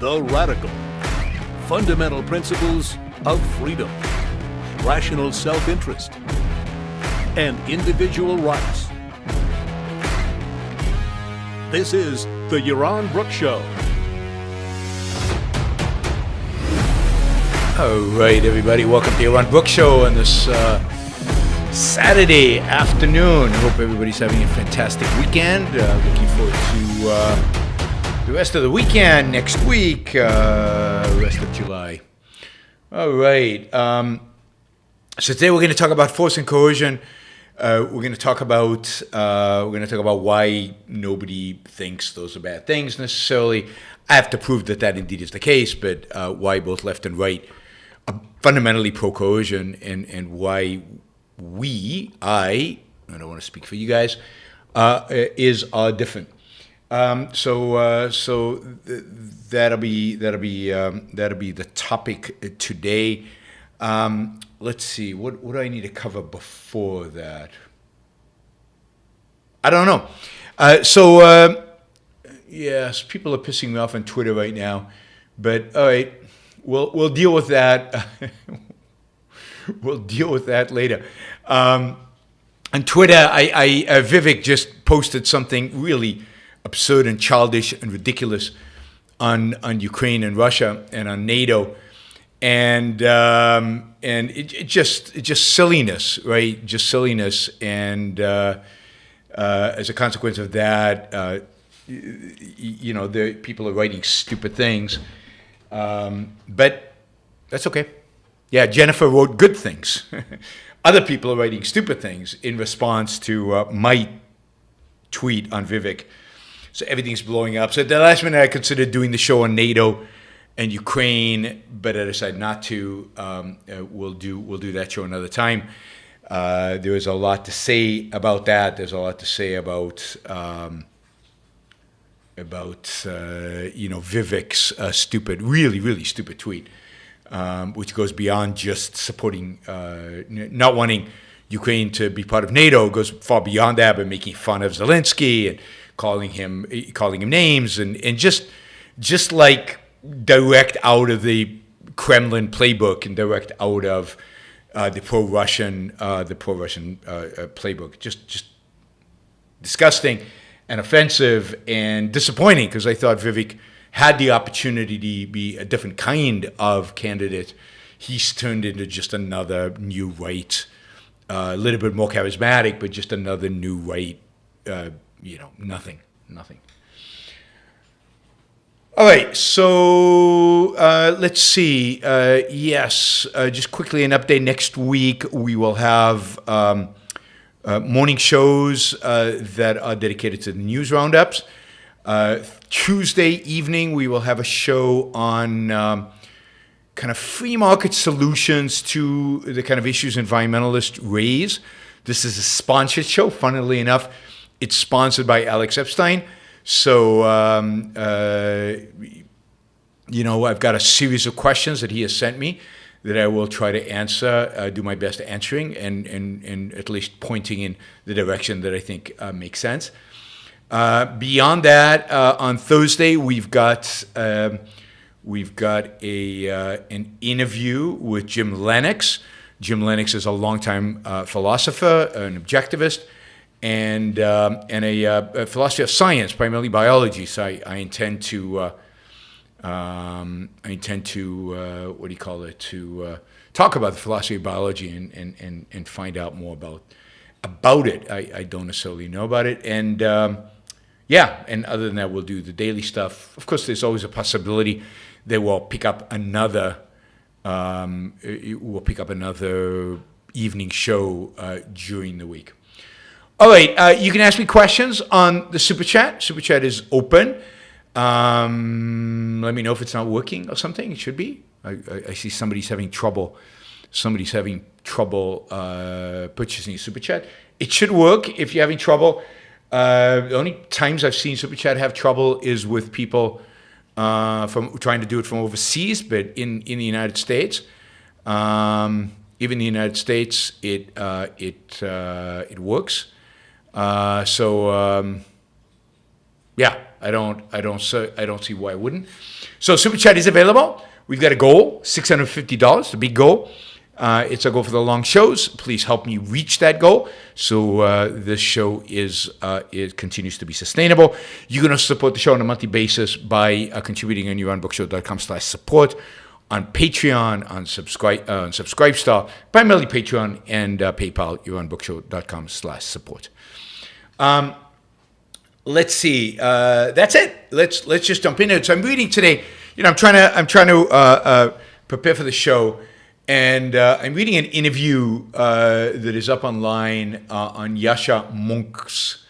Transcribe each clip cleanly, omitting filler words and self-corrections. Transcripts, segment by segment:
The Radical. Fundamental principles of freedom, rational self-interest, and individual rights. This is the Yaron Brook Show. All right, everybody. Welcome to the Orren Boyles Show on this Saturday afternoon. I hope everybody's having a fantastic weekend. Looking forward to the rest of the weekend next week, rest of July. All right. So today we're going to talk about force and coercion. We're going to talk about why nobody thinks those are bad things necessarily. I have to prove that indeed is the case, but why both left and right are fundamentally pro-coercion, and why I don't want to speak for you guys, are different. So that'll be the topic today. Let's see, what do I need to cover before that? I don't know. Yes, people are pissing me off on Twitter right now, but all right, we'll deal with that. We'll deal with that later. On Twitter, Vivek just posted something really absurd and childish and ridiculous on Ukraine and Russia and on NATO, and it just silliness, right? Just silliness, and as a consequence of that, the people are writing stupid things, but that's okay. Yeah, Jennifer wrote good things. Other people are writing stupid things in response to my tweet on Vivek. So everything's blowing up. So at the last minute, I considered doing the show on NATO and Ukraine, but I decided not to. We'll do that show another time. There is a lot to say about that. There's a lot to say about Vivek's stupid, really stupid tweet, which goes beyond just supporting, not wanting Ukraine to be part of NATO. It goes far beyond that, but making fun of Zelensky and calling him names, and just like direct out of the Kremlin playbook and direct out of the pro-Russian playbook. Just disgusting and offensive and disappointing, because I thought Vivek had the opportunity to be a different kind of candidate. He's turned into just another new right, a little bit more charismatic, but just another new right. Nothing. All right, so let's see. Just quickly an update. Next week we will have morning shows that are dedicated to the news roundups. Tuesday evening we will have a show on kind of free market solutions to the kind of issues environmentalists raise. This is a sponsored show, funnily enough. It's sponsored by Alex Epstein. So, I've got a series of questions that he has sent me that I will try to answer, do my best answering, and at least pointing in the direction that I think makes sense. Beyond that, on Thursday, we've got an interview with Jim Lennox. Jim Lennox is a longtime philosopher, an objectivist, and a philosophy of science, primarily biology. So I intend to talk about the philosophy of biology and find out more about it. I don't necessarily know about it, and and other than that, we'll do the daily stuff. Of course, there's always a possibility that we'll pick up another evening show during the week. All right, you can ask me questions on the Super Chat. Super Chat is open. Let me know if it's not working or something. It should be. I see somebody's having trouble. Purchasing a Super Chat. It should work if you're having trouble. The only times I've seen Super Chat have trouble is with people from trying to do it from overseas, but in the United States, even in the United States, it works. I don't see why I wouldn't. So Super Chat is available. We've got a goal, $650, the big goal. It's a goal for the long shows. Please help me reach that goal so this show it continues to be sustainable. You can also support the show on a monthly basis by contributing on YaronBrookShow.com/support, on Patreon, on Subscribestar, primarily Patreon, and PayPal, YaronBrookShow.com/support. Let's see. That's it. Let's just jump into it. So I'm reading today. I'm trying to prepare for the show. And I'm reading an interview that is up online on Yasha Monk's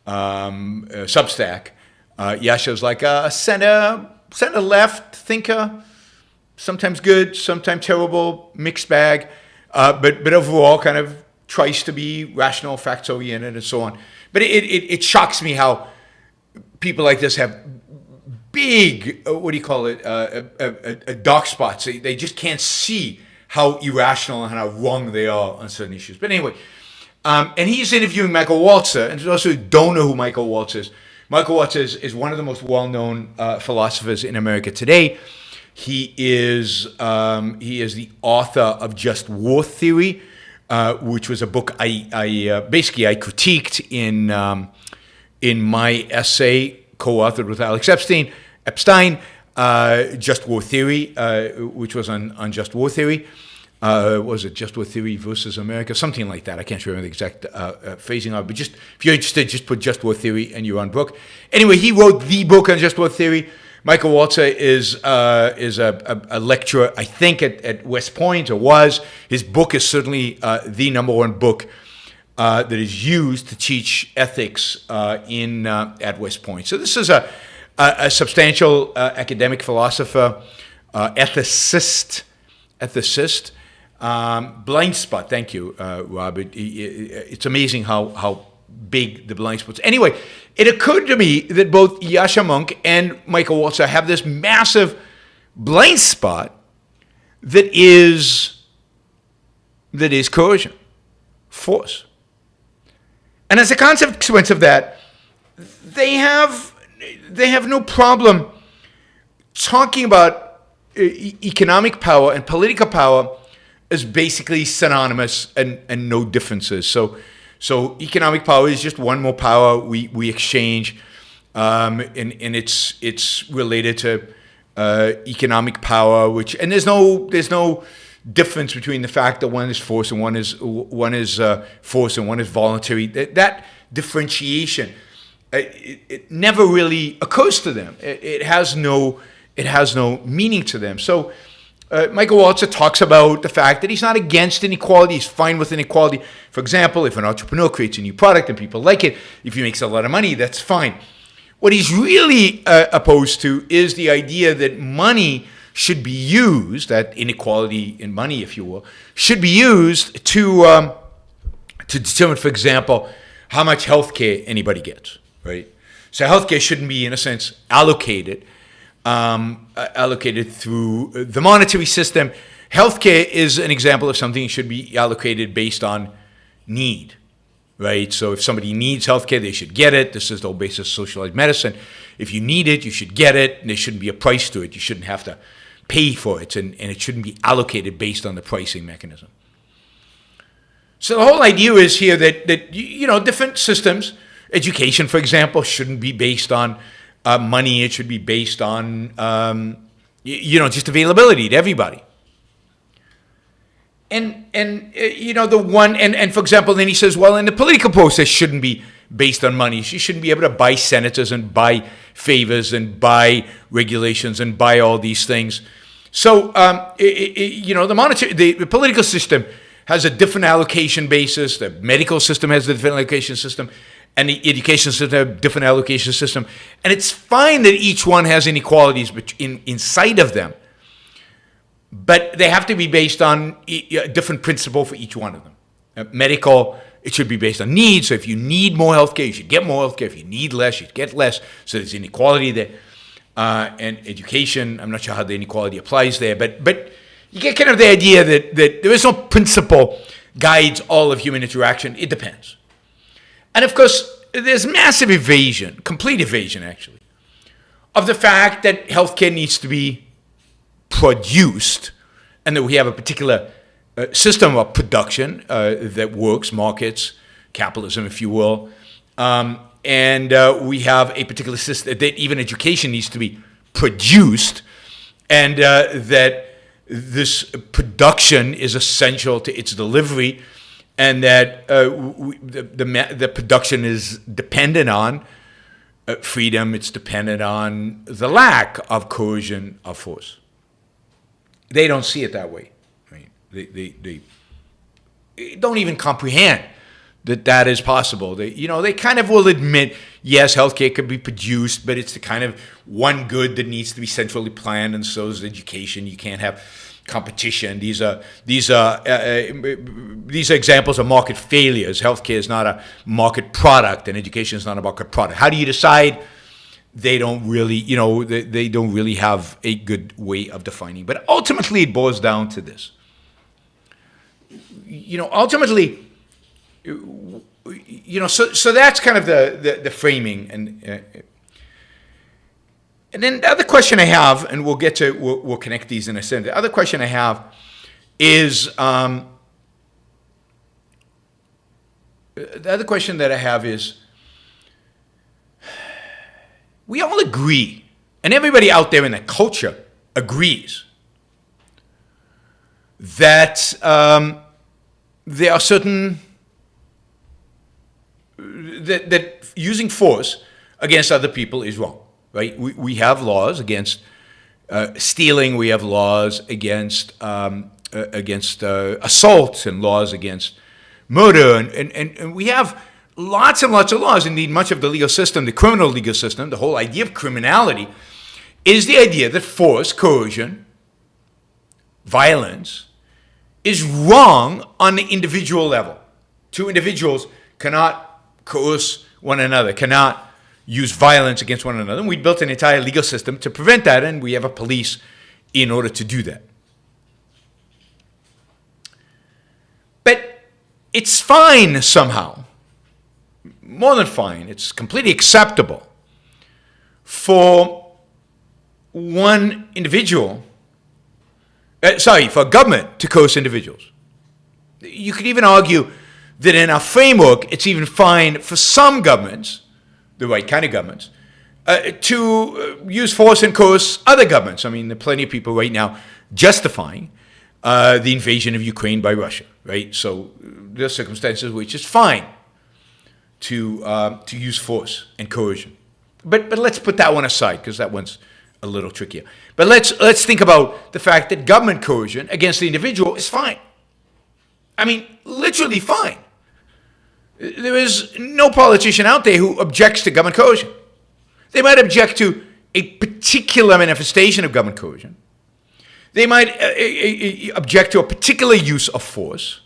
Substack. Yasha's like a center-left thinker, sometimes good, sometimes terrible, mixed bag, but overall kind of tries to be rational, facts-oriented, and so on. But it shocks me how people like this have big, dark spots. They just can't see how irrational and how wrong they are on certain issues. But anyway, and he's interviewing Michael Walzer. And for those who don't know who Michael Walzer is one of the most well-known philosophers in America today. He is the author of Just War Theory, which was a book I critiqued in my essay co-authored with Alex Epstein. Just War Theory, which was on Just War Theory. Was it Just War Theory versus America? Something like that. I can't remember the exact phrasing of it. But just if you're interested, just put Just War Theory and Yaron Brook. Anyway, he wrote the book on Just War Theory. Michael Walzer is a lecturer, I think, at West Point, or was. His book is certainly the number one book that is used to teach ethics at West Point. So this is a substantial academic philosopher, ethicist, blind spot. Thank you, Robert. It's amazing how big the blind spots. Anyway, it occurred to me that both Yasha Monk and Michael Walzer have this massive blind spot that is coercion, force. And as a consequence of that, they have no problem talking about economic power and political power as basically synonymous and no differences. So economic power is just one more power we exchange, and it's related to economic power, and there's no difference between the fact that one is force and one is force and one is voluntary. That differentiation. It never really occurs to them. It has no meaning to them. So Michael Walzer talks about the fact that he's not against inequality. He's fine with inequality. For example, if an entrepreneur creates a new product and people like it, if he makes a lot of money, that's fine. What he's really opposed to is the idea that money should be used, that inequality in money, if you will, should be used to determine, for example, how much health care anybody gets. Right, so healthcare shouldn't be, in a sense, allocated through the monetary system. Healthcare is an example of something that should be allocated based on need, right? So if somebody needs healthcare, they should get it. This is the whole basis of socialized medicine. If you need it, you should get it, and there shouldn't be a price to it. You shouldn't have to pay for it, and it shouldn't be allocated based on the pricing mechanism. So the whole idea is here that different systems. Education, for example, shouldn't be based on money. It should be based on, just availability to everybody. And for example, then he says, well, and the political process shouldn't be based on money. You shouldn't be able to buy senators and buy favors and buy regulations and buy all these things. So, the political system has a different allocation basis. The medical system has a different allocation system. And the education system has a different allocation system. And it's fine that each one has inequalities inside of them. But they have to be based on a different principle for each one of them. Medical, it should be based on needs. So if you need more healthcare, you should get more healthcare. If you need less, you should get less. So there's inequality there. And education, I'm not sure how the inequality applies there. But you get kind of the idea that there is no principle guides all of human interaction. It depends. And of course, there's massive evasion, complete evasion actually, of the fact that healthcare needs to be produced, and that we have a particular system of production that works, markets, capitalism, if you will, and we have a particular system that even education needs to be produced, and that this production is essential to its delivery, and that the production is dependent on freedom, it's dependent on the lack of coercion of force. They don't see it that way. I mean, they don't even comprehend that is possible. They kind of will admit, yes, healthcare could be produced, but it's the kind of one good that needs to be centrally planned, and so is education. You can't have competition. These are examples of market failures. Healthcare is not a market product, and education is not a market product. How do you decide? They don't really, they don't really have a good way of defining. But ultimately, it boils down to this. Ultimately, so that's kind of the framing, and then the other question I have, and we'll connect these in a second. The other question I have is we all agree, and everybody out there in the culture agrees, that there are certain that using force against other people is wrong, right? We have laws against stealing. We have laws against assault, and laws against murder, and we have lots and lots of laws. Indeed, much of the legal system, the criminal legal system, the whole idea of criminality is the idea that force, coercion, violence is wrong on the individual level. Two individuals cannot coerce one another, cannot use violence against one another. And we built an entire legal system to prevent that, and we have a police in order to do that. But it's fine somehow, more than fine, it's completely acceptable for one individual, for a government to coerce individuals. You could even argue that in our framework, it's even fine for some governments, the right kind of governments, to use force and coerce other governments. I mean, there are plenty of people right now justifying the invasion of Ukraine by Russia, right? So there are circumstances which it's fine to use force and coercion. But let's put that one aside, because that one's a little trickier. But let's think about the fact that government coercion against the individual is fine. I mean, literally fine. There is no politician out there who objects to government coercion. They might object to a particular manifestation of government coercion. They might object to a particular use of force.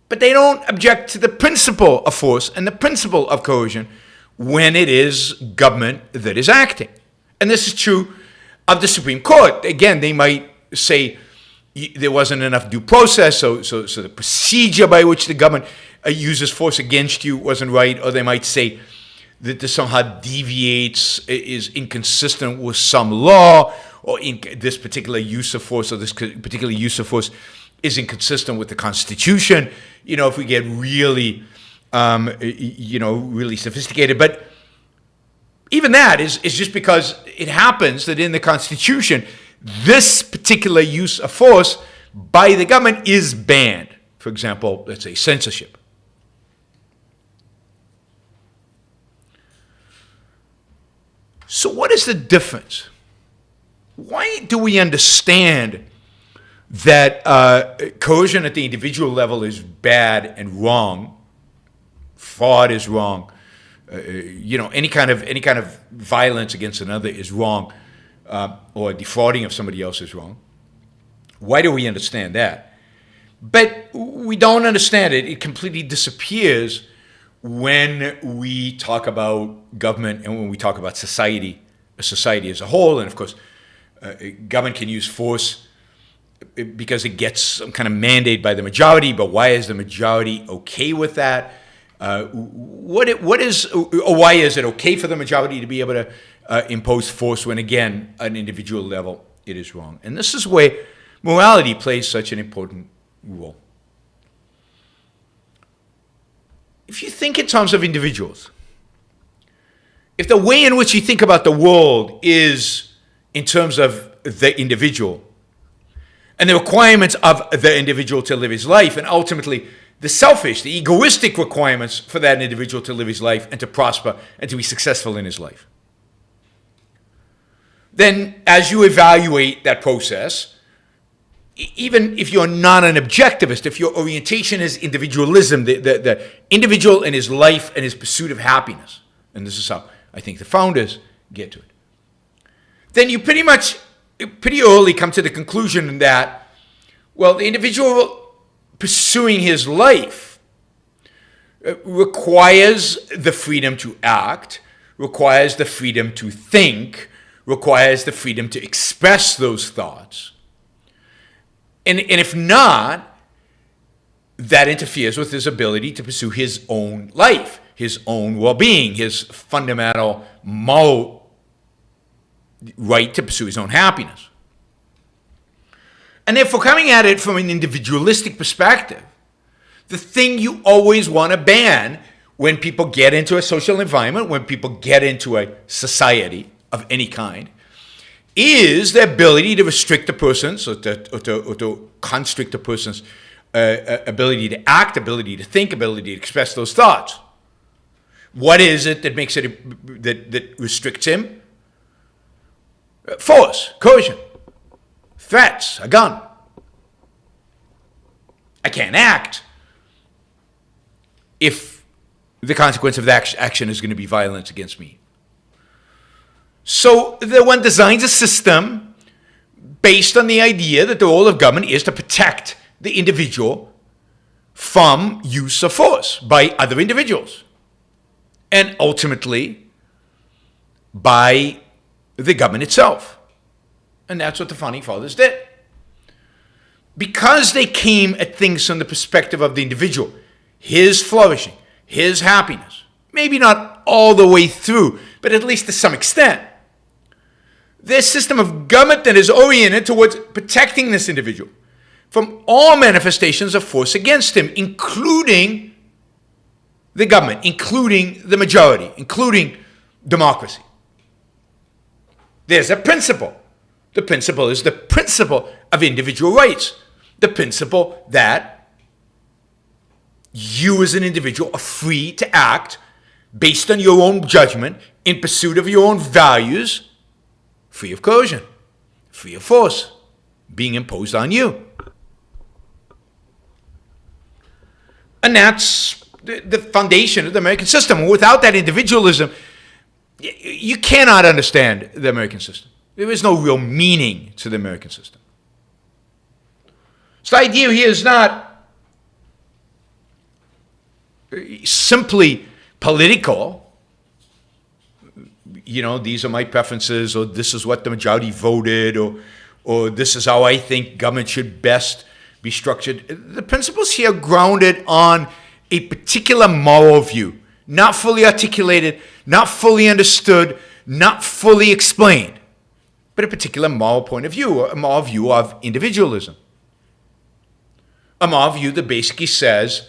But they don't object to the principle of force and the principle of coercion when it is government that is acting. And this is true of the Supreme Court. Again, they might say there wasn't enough due process, so the procedure by which the government uses force against you wasn't right, or they might say that this somehow deviates, is inconsistent with some law, or this particular use of force, or this particular use of force is inconsistent with the Constitution. If we get really, really sophisticated. But even that is just because it happens that in the Constitution, this particular use of force by the government is banned. For example, let's say censorship. So what is the difference? Why do we understand that coercion at the individual level is bad and wrong? Fraud is wrong. Any kind of violence against another is wrong, or defrauding of somebody else is wrong. Why do we understand that? But we don't understand it. It completely disappears when we talk about government and when we talk about society as a whole. And of course, government can use force because it gets some kind of mandate by the majority. But why is the majority okay with that? Why is it okay for the majority to be able to impose force when, again, at an individual level, it is wrong. And this is where morality plays such an important role. If you think in terms of individuals, if the way in which you think about the world is in terms of the individual and the requirements of the individual to live his life, and ultimately the selfish, the egoistic requirements for that individual to live his life and to prosper and to be successful in his life, then as you evaluate that process, even if you're not an objectivist, if your orientation is individualism, the individual and his life and his pursuit of happiness, and this is how I think the founders get to it, then you pretty early come to the conclusion that, well, the individual pursuing his life requires the freedom to act, requires the freedom to think, requires the freedom to express those thoughts. And if not, that interferes with his ability to pursue his own life, his own well-being, his fundamental moral right to pursue his own happiness. And therefore, coming at it from an individualistic perspective, the thing you always want to ban when people get into a social environment, when people get into a society of any kind, is the ability to restrict a person's or to constrict a person's ability to act, ability to think, ability to express those thoughts. What is it that makes it that restricts him? Force, coercion, threats, a gun. I can't act if the consequence of that action is going to be violence against me. So one designs a system based on the idea that the role of government is to protect the individual from use of force by other individuals, and ultimately by the government itself. And that's what the Founding Fathers did. Because they came at things from the perspective of the individual, his flourishing, his happiness, maybe not all the way through, but at least to some extent, their system of government that is oriented towards protecting this individual from all manifestations of force against him, including the government, including the majority, including democracy. There's a principle. The principle is the principle of individual rights. The principle that you as an individual are free to act based on your own judgment in pursuit of your own values, free of coercion, free of force being imposed on you. And that's the foundation of the American system. Without that individualism, you cannot understand the American system. There is no real meaning to the American system. So the idea here is not simply political. You know, these are my preferences, or this is what the majority voted, or this is how I think government should best be structured. The principles here are grounded on a particular moral view, not fully articulated, not fully understood, not fully explained, but a particular moral point of view, a moral view of individualism. A moral view that basically says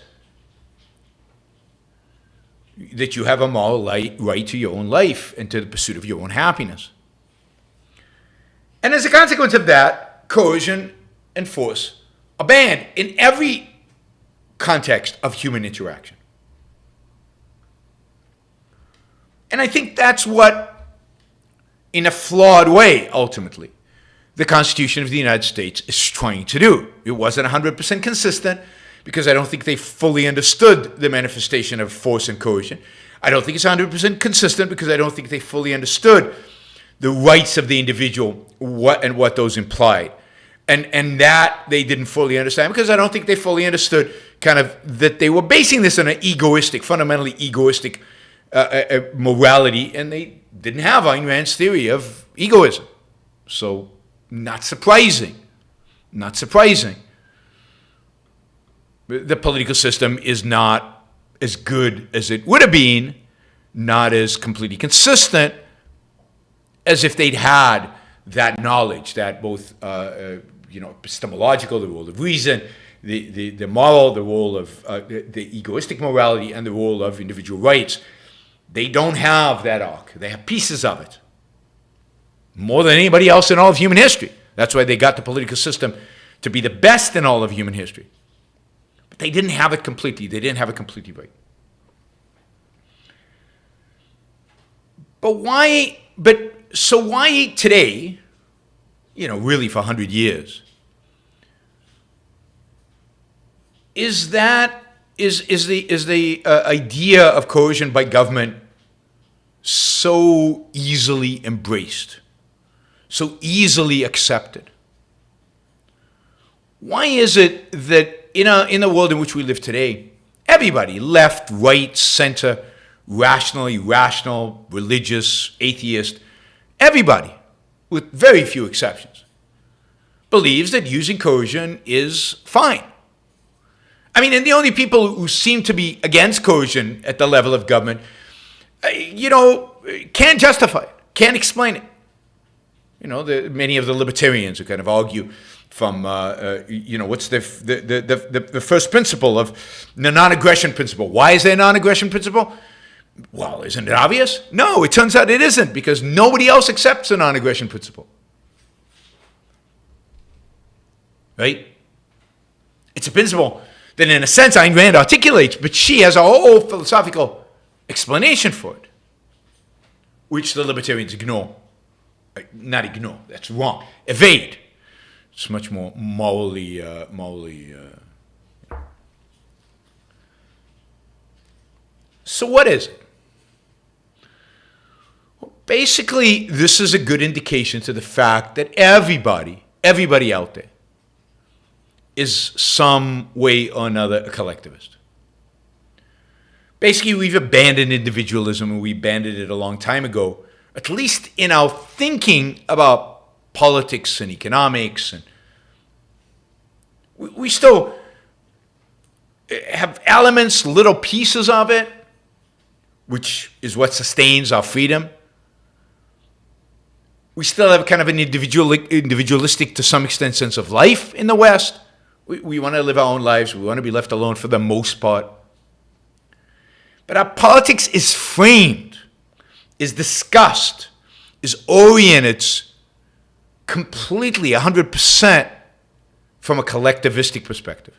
that you have a moral right to your own life and to the pursuit of your own happiness. And as a consequence of that, coercion and force are banned in every context of human interaction. And I think that's what, in a flawed way, ultimately, the Constitution of the United States is trying to do. It wasn't 100% consistent, because I don't think they fully understood the manifestation of force and coercion. I don't think it's 100% consistent, because I don't think they fully understood the rights of the individual, what those implied. And that they didn't fully understand, because I don't think they fully understood kind of that they were basing this on an egoistic, fundamentally egoistic morality, and they didn't have Ayn Rand's theory of egoism. So not surprising. The political system is not as good as it would have been, not as completely consistent, as if they'd had that knowledge, that both epistemological, the role of reason, the moral, the role of the egoistic morality, and the role of individual rights. They don't have that arc. They have pieces of it. More than anybody else in all of human history. That's why they got the political system to be the best in all of human history. But they didn't have it completely. They didn't have it completely right. So why today, really for 100 years, is the idea of coercion by government so easily embraced, so easily accepted? Why is it that in the world in which we live today, everybody, left, right, center, rationally, rational, religious, atheist, everybody, with very few exceptions, believes that using coercion is fine? I mean, and the only people who seem to be against coercion at the level of government, can't justify it, can't explain it. Many of the libertarians who kind of argue from, what's the first principle of the non-aggression principle? Why is there a non-aggression principle? Well, isn't it obvious? No, it turns out it isn't, because nobody else accepts the non-aggression principle. Right? It's a principle that, in a sense, Ayn Rand articulates, but she has a whole philosophical explanation for it, which the libertarians ignore. Not ignore, that's wrong. Evade. It's much more morally. So what is it? Well, basically, this is a good indication to the fact that everybody out there is some way or another a collectivist. Basically, we've abandoned individualism, and we abandoned it a long time ago, at least in our thinking about politics and economics. And we still have elements, little pieces of it, which is what sustains our freedom. We still have kind of an individualistic, to some extent, sense of life in the West. We want to live our own lives. We want to be left alone for the most part. But our politics is framed, is discussed, is oriented completely, 100% from a collectivistic perspective.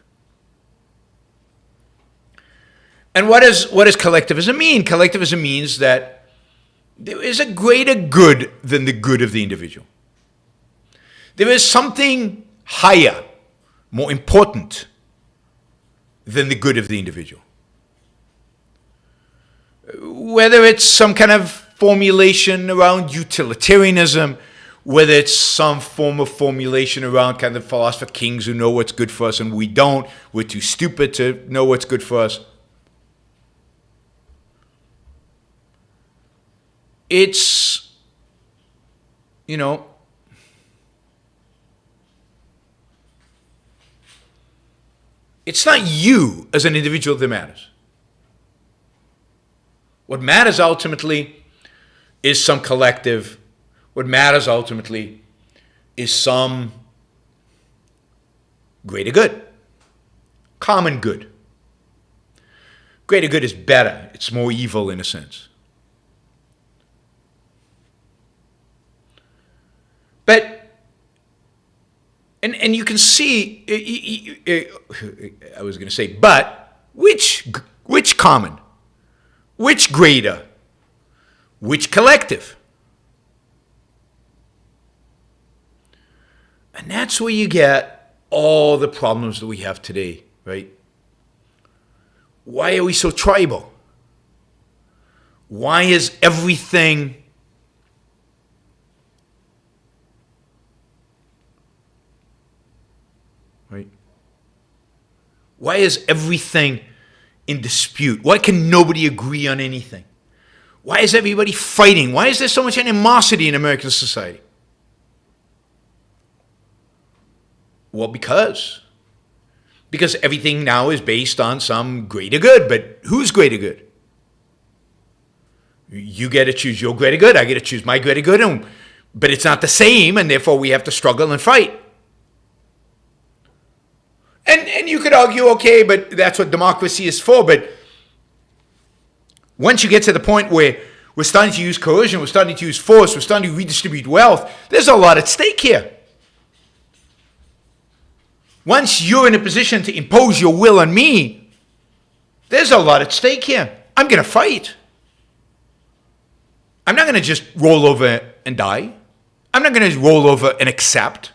And what does collectivism mean? Collectivism means that there is a greater good than the good of the individual. There is something higher, more important than the good of the individual. Whether it's some kind of formulation around utilitarianism, whether it's some form of formulation around kind of philosopher kings who know what's good for us and we don't, we're too stupid to know what's good for us. It's, it's not you as an individual that matters. What matters ultimately is some collective. What matters ultimately is some greater good, common good. Greater good is better. It's more evil in a sense. But, and you can see, I was going to say, but which common? Which greater? Which collective? And that's where you get all the problems that we have today, right? Why are we so tribal? Why is everything right? Why is everything in dispute? Why can nobody agree on anything? Why is everybody fighting? Why is there so much animosity in American society? Well, because everything now is based on some greater good. But whose greater good? You get to choose your greater good. I get to choose my greater good. And but it's not the same, and therefore we have to struggle and fight. And you could argue, okay, but that's what democracy is for. But once you get to the point where we're starting to use coercion, we're starting to use force, we're starting to redistribute wealth, there's a lot at stake here. Once you're in a position to impose your will on me, there's a lot at stake here. I'm going to fight. I'm not going to just roll over and die. I'm not going to roll over and accept.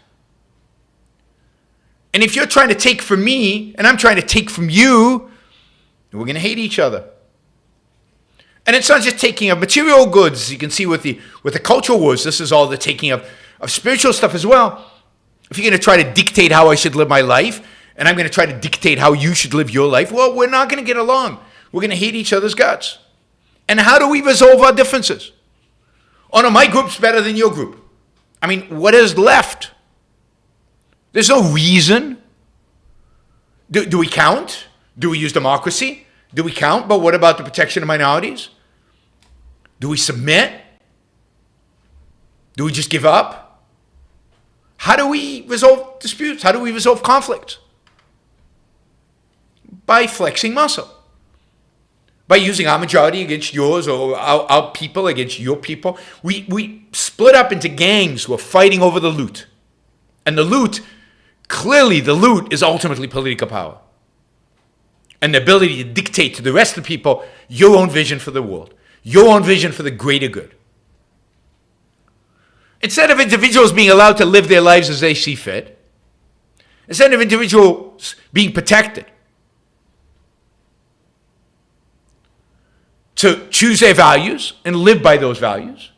And if you're trying to take from me and I'm trying to take from you, we're going to hate each other. And it's not just taking of material goods. You can see with the cultural wars, this is all the taking of spiritual stuff as well. If you're going to try to dictate how I should live my life, and I'm going to try to dictate how you should live your life, well, we're not going to get along. We're going to hate each other's guts. And how do we resolve our differences? Oh no, my group's better than your group. I mean, what is left? There's no reason. Do we count? Do we use democracy? Do we count? But what about the protection of minorities? Do we submit? Do we just give up? How do we resolve disputes? How do we resolve conflicts? By flexing muscle. By using our majority against yours, or our people against your people. We split up into gangs who are fighting over the loot. And the loot, clearly the loot is ultimately political power. And the ability to dictate to the rest of the people your own vision for the world. Your own vision for the greater good. Instead of individuals being allowed to live their lives as they see fit, instead of individuals being protected to choose their values and live by those values,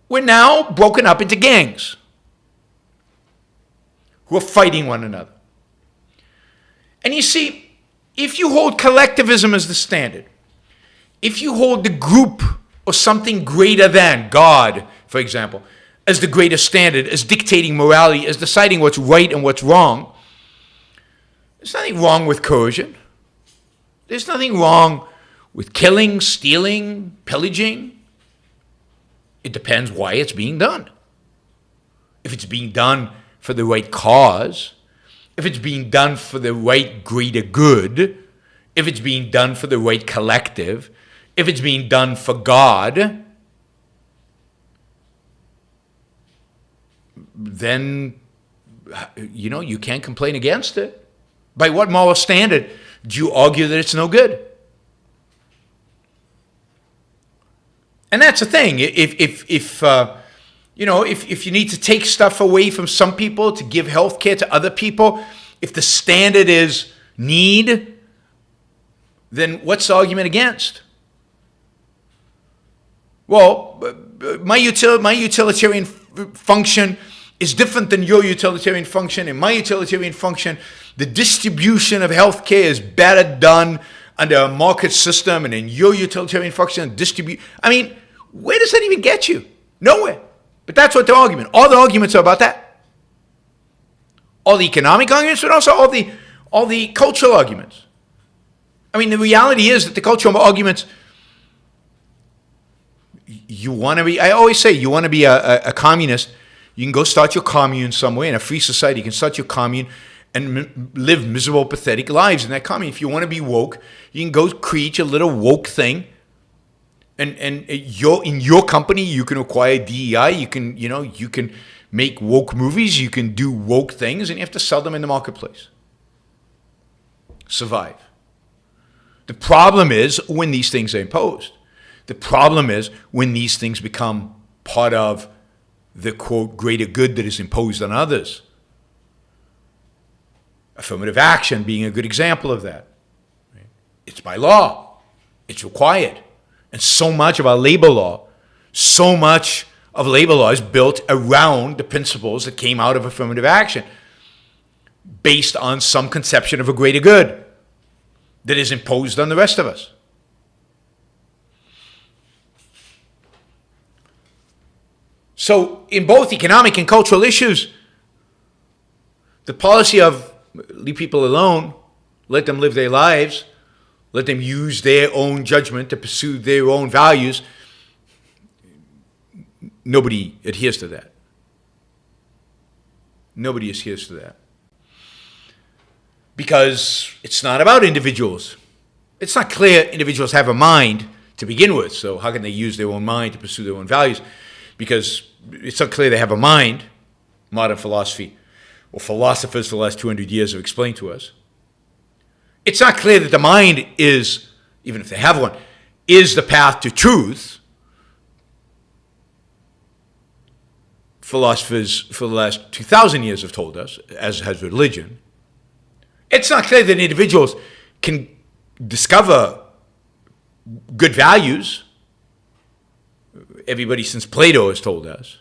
we're now broken up into gangs who are fighting one another. And you see, if you hold collectivism as the standard, if you hold the group or something greater than God, for example, as the greatest standard, as dictating morality, as deciding what's right and what's wrong, there's nothing wrong with coercion. There's nothing wrong with killing, stealing, pillaging. It depends why it's being done. If it's being done for the right cause, if it's being done for the right greater good, if it's being done for the right collective, if it's being done for God, then, you can't complain against it. By what moral standard do you argue that it's no good? And that's the thing. If you need to take stuff away from some people to give health care to other people, if the standard is need, then what's the argument against? Well, my utilitarian function is different than your utilitarian function. In my utilitarian function, the distribution of health care is better done under a market system, and in your utilitarian function, I mean, where does that even get you? Nowhere. But that's what the argument. All the arguments are about that. All the economic arguments, but also all the cultural arguments. I mean, the reality is that the cultural arguments, I always say, you want to be a communist, you can go start your commune somewhere in a free society. You can start your commune and live miserable, pathetic lives in that commune. If you want to be woke, you can go create your little woke thing. And in your company, you can acquire DEI. You can make woke movies. You can do woke things, and you have to sell them in the marketplace. Survive. The problem is when these things are imposed. The problem is when these things become part of the, quote, greater good that is imposed on others. Affirmative action being a good example of that. It's by law. It's required. And so much of our labor law, is built around the principles that came out of affirmative action, based on some conception of a greater good that is imposed on the rest of us. So in both economic and cultural issues, the policy of leave people alone, let them live their lives, let them use their own judgment to pursue their own values, nobody adheres to that. Nobody adheres to that. Because it's not about individuals. It's not clear individuals have a mind to begin with, so how can they use their own mind to pursue their own values? Because it's not clear they have a mind. Modern philosophy, or philosophers for the last 200 years have explained to us. It's not clear that the mind is, even if they have one, is the path to truth. Philosophers for the last 2,000 years have told us, as has religion. It's not clear that individuals can discover good values. Everybody since Plato has told us.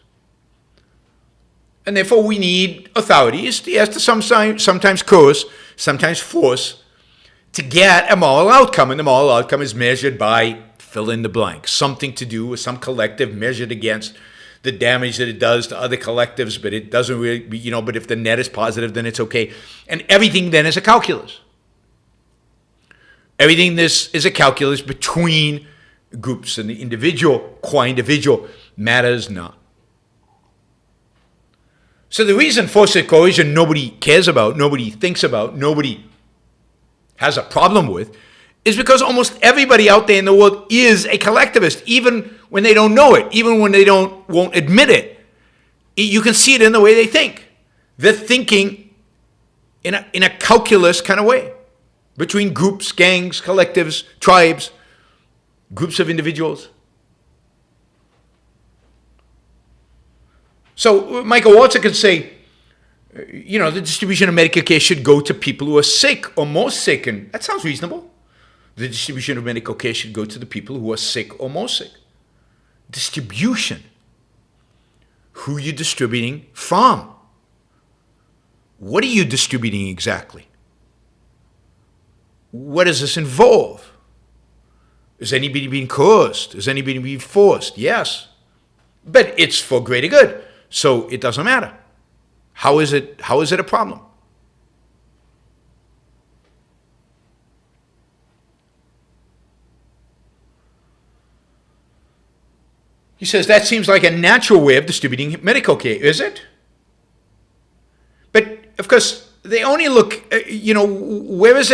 And therefore we need authorities, yes, to sometimes coerce, sometimes force, to get a moral outcome. And the moral outcome is measured by fill in the blank. Something to do with some collective measured against the damage that it does to other collectives, but it doesn't really, but if the net is positive, then it's okay. And everything then is a calculus. Everything this is a calculus between groups, and the individual, qua individual, matters not. So the reason forced coercion nobody cares about, nobody thinks about, nobody has a problem with, is because almost everybody out there in the world is a collectivist, even when they don't know it, even when they won't admit it. You can see it in the way they think. They're thinking in a calculus kind of way between groups, gangs, collectives, tribes, groups of individuals. So Michael Walzer could say, the distribution of medical care should go to people who are sick or most sick, and that sounds reasonable. The distribution of medical care should go to the people who are sick or most sick. Distribution. Who are you distributing from? What are you distributing exactly? What does this involve? Is anybody being coerced? Is anybody being forced? Yes. But it's for greater good. So it doesn't matter. How is it a problem? He says that seems like a natural way of distributing medical care, is it? But of course, they only look, where's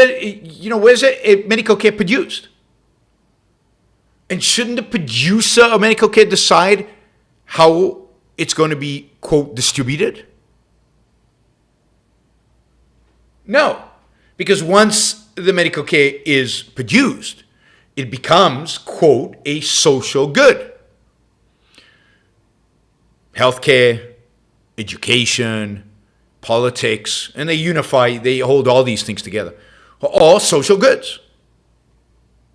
medical care produced? And shouldn't the producer of medical care decide how it's going to be, quote, distributed? No, because once the medical care is produced, it becomes, quote, a social good. Healthcare, education, politics, and they hold all these things together. All social goods.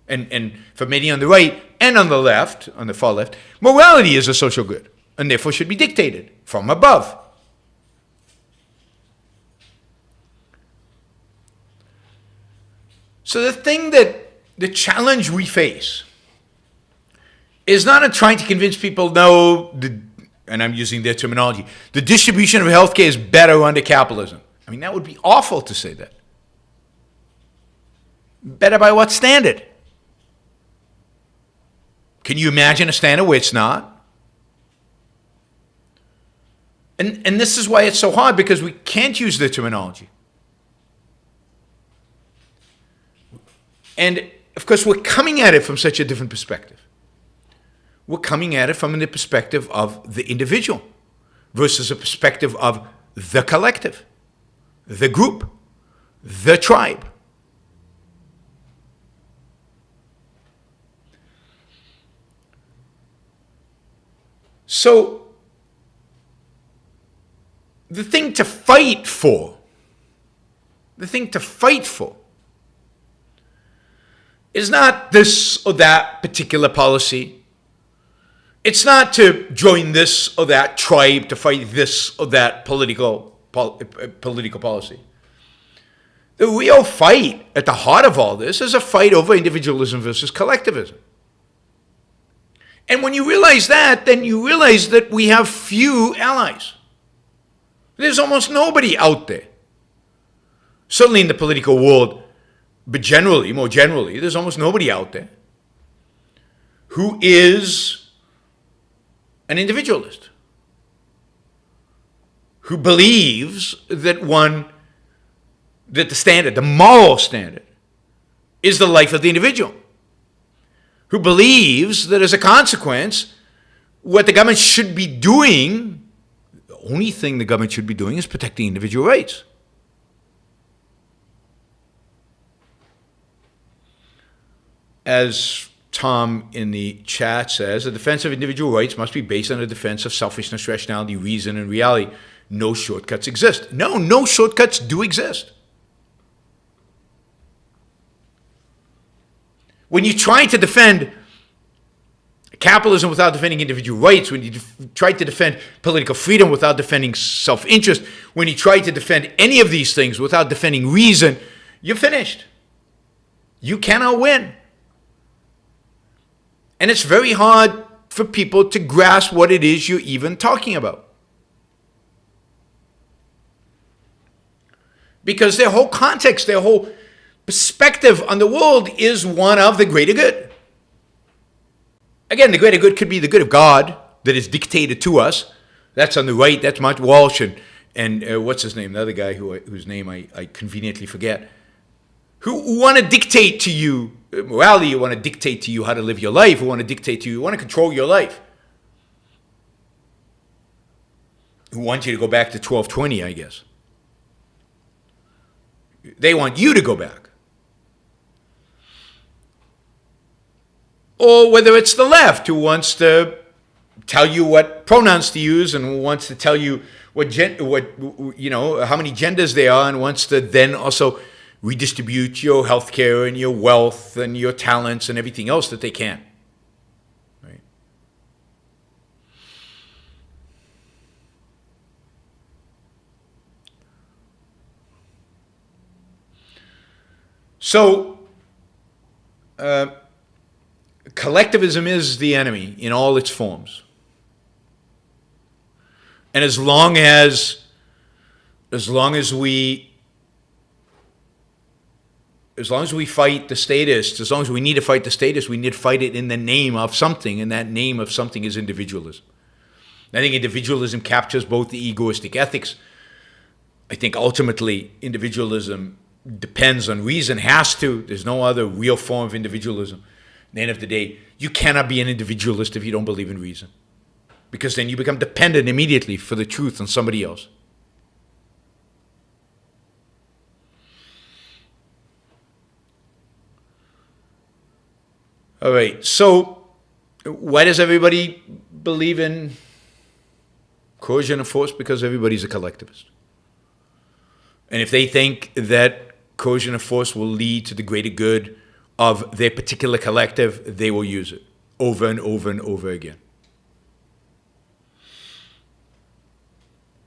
And for many on the right and on the left, on the far left, morality is a social good, and therefore should be dictated from above. So the challenge we face is not in trying to convince people, no, and I'm using their terminology, the distribution of healthcare is better under capitalism. I mean, that would be awful to say that. Better by what standard? Can you imagine a standard where it's not? And this is why it's so hard, because we can't use their terminology. And of course, we're coming at it from such a different perspective. We're coming at it from the perspective of the individual versus a perspective of the collective, the group, the tribe. So, the thing to fight for is not this or that particular policy. It's not to join this or that tribe to fight this or that political policy. The real fight at the heart of all this is a fight over individualism versus collectivism. And when you realize that, then you realize that we have few allies. There's almost nobody out there. Certainly in the political world, but more generally, there's almost nobody out there who is an individualist who believes that the standard, the moral standard, is the life of the individual, who believes that as a consequence, what the government should be doing, the only thing the government should be doing is protecting individual rights. As Tom in the chat says, the defense of individual rights must be based on a defense of selfishness, rationality, reason, and reality. No shortcuts exist. No shortcuts do exist. When you try to defend capitalism without defending individual rights, when you try to defend political freedom without defending self-interest, when you try to defend any of these things without defending reason, you're finished. You cannot win. And it's very hard for people to grasp what it is you're even talking about. Because their whole context, their whole perspective on the world is one of the greater good. Again, the greater good could be the good of God that is dictated to us. That's on the right. That's Mark Walsh and what's his name? The other guy whose name I conveniently forget. Who want to dictate to you morality, who want to dictate to you how to live your life, who want to dictate to you, who want to control your life. Who want you to go back to 1220, I guess. They want you to go back. Or whether it's the left who wants to tell you what pronouns to use and who wants to tell you how many genders there are and wants to then also redistribute your healthcare and your wealth and your talents and everything else that they can. Right? So, collectivism is the enemy in all its forms. And as long as we fight the statists, as long as we need to fight the statists, we need to fight it in the name of something, and that name of something is individualism. I think individualism captures both the egoistic ethics. I think ultimately individualism depends on reason, has to. There's no other real form of individualism. At the end of the day, you cannot be an individualist if you don't believe in reason, because then you become dependent immediately for the truth on somebody else. All right, so why does everybody believe in coercion and force? Because everybody's a collectivist. And if they think that coercion and force will lead to the greater good of their particular collective, they will use it over and over and over again.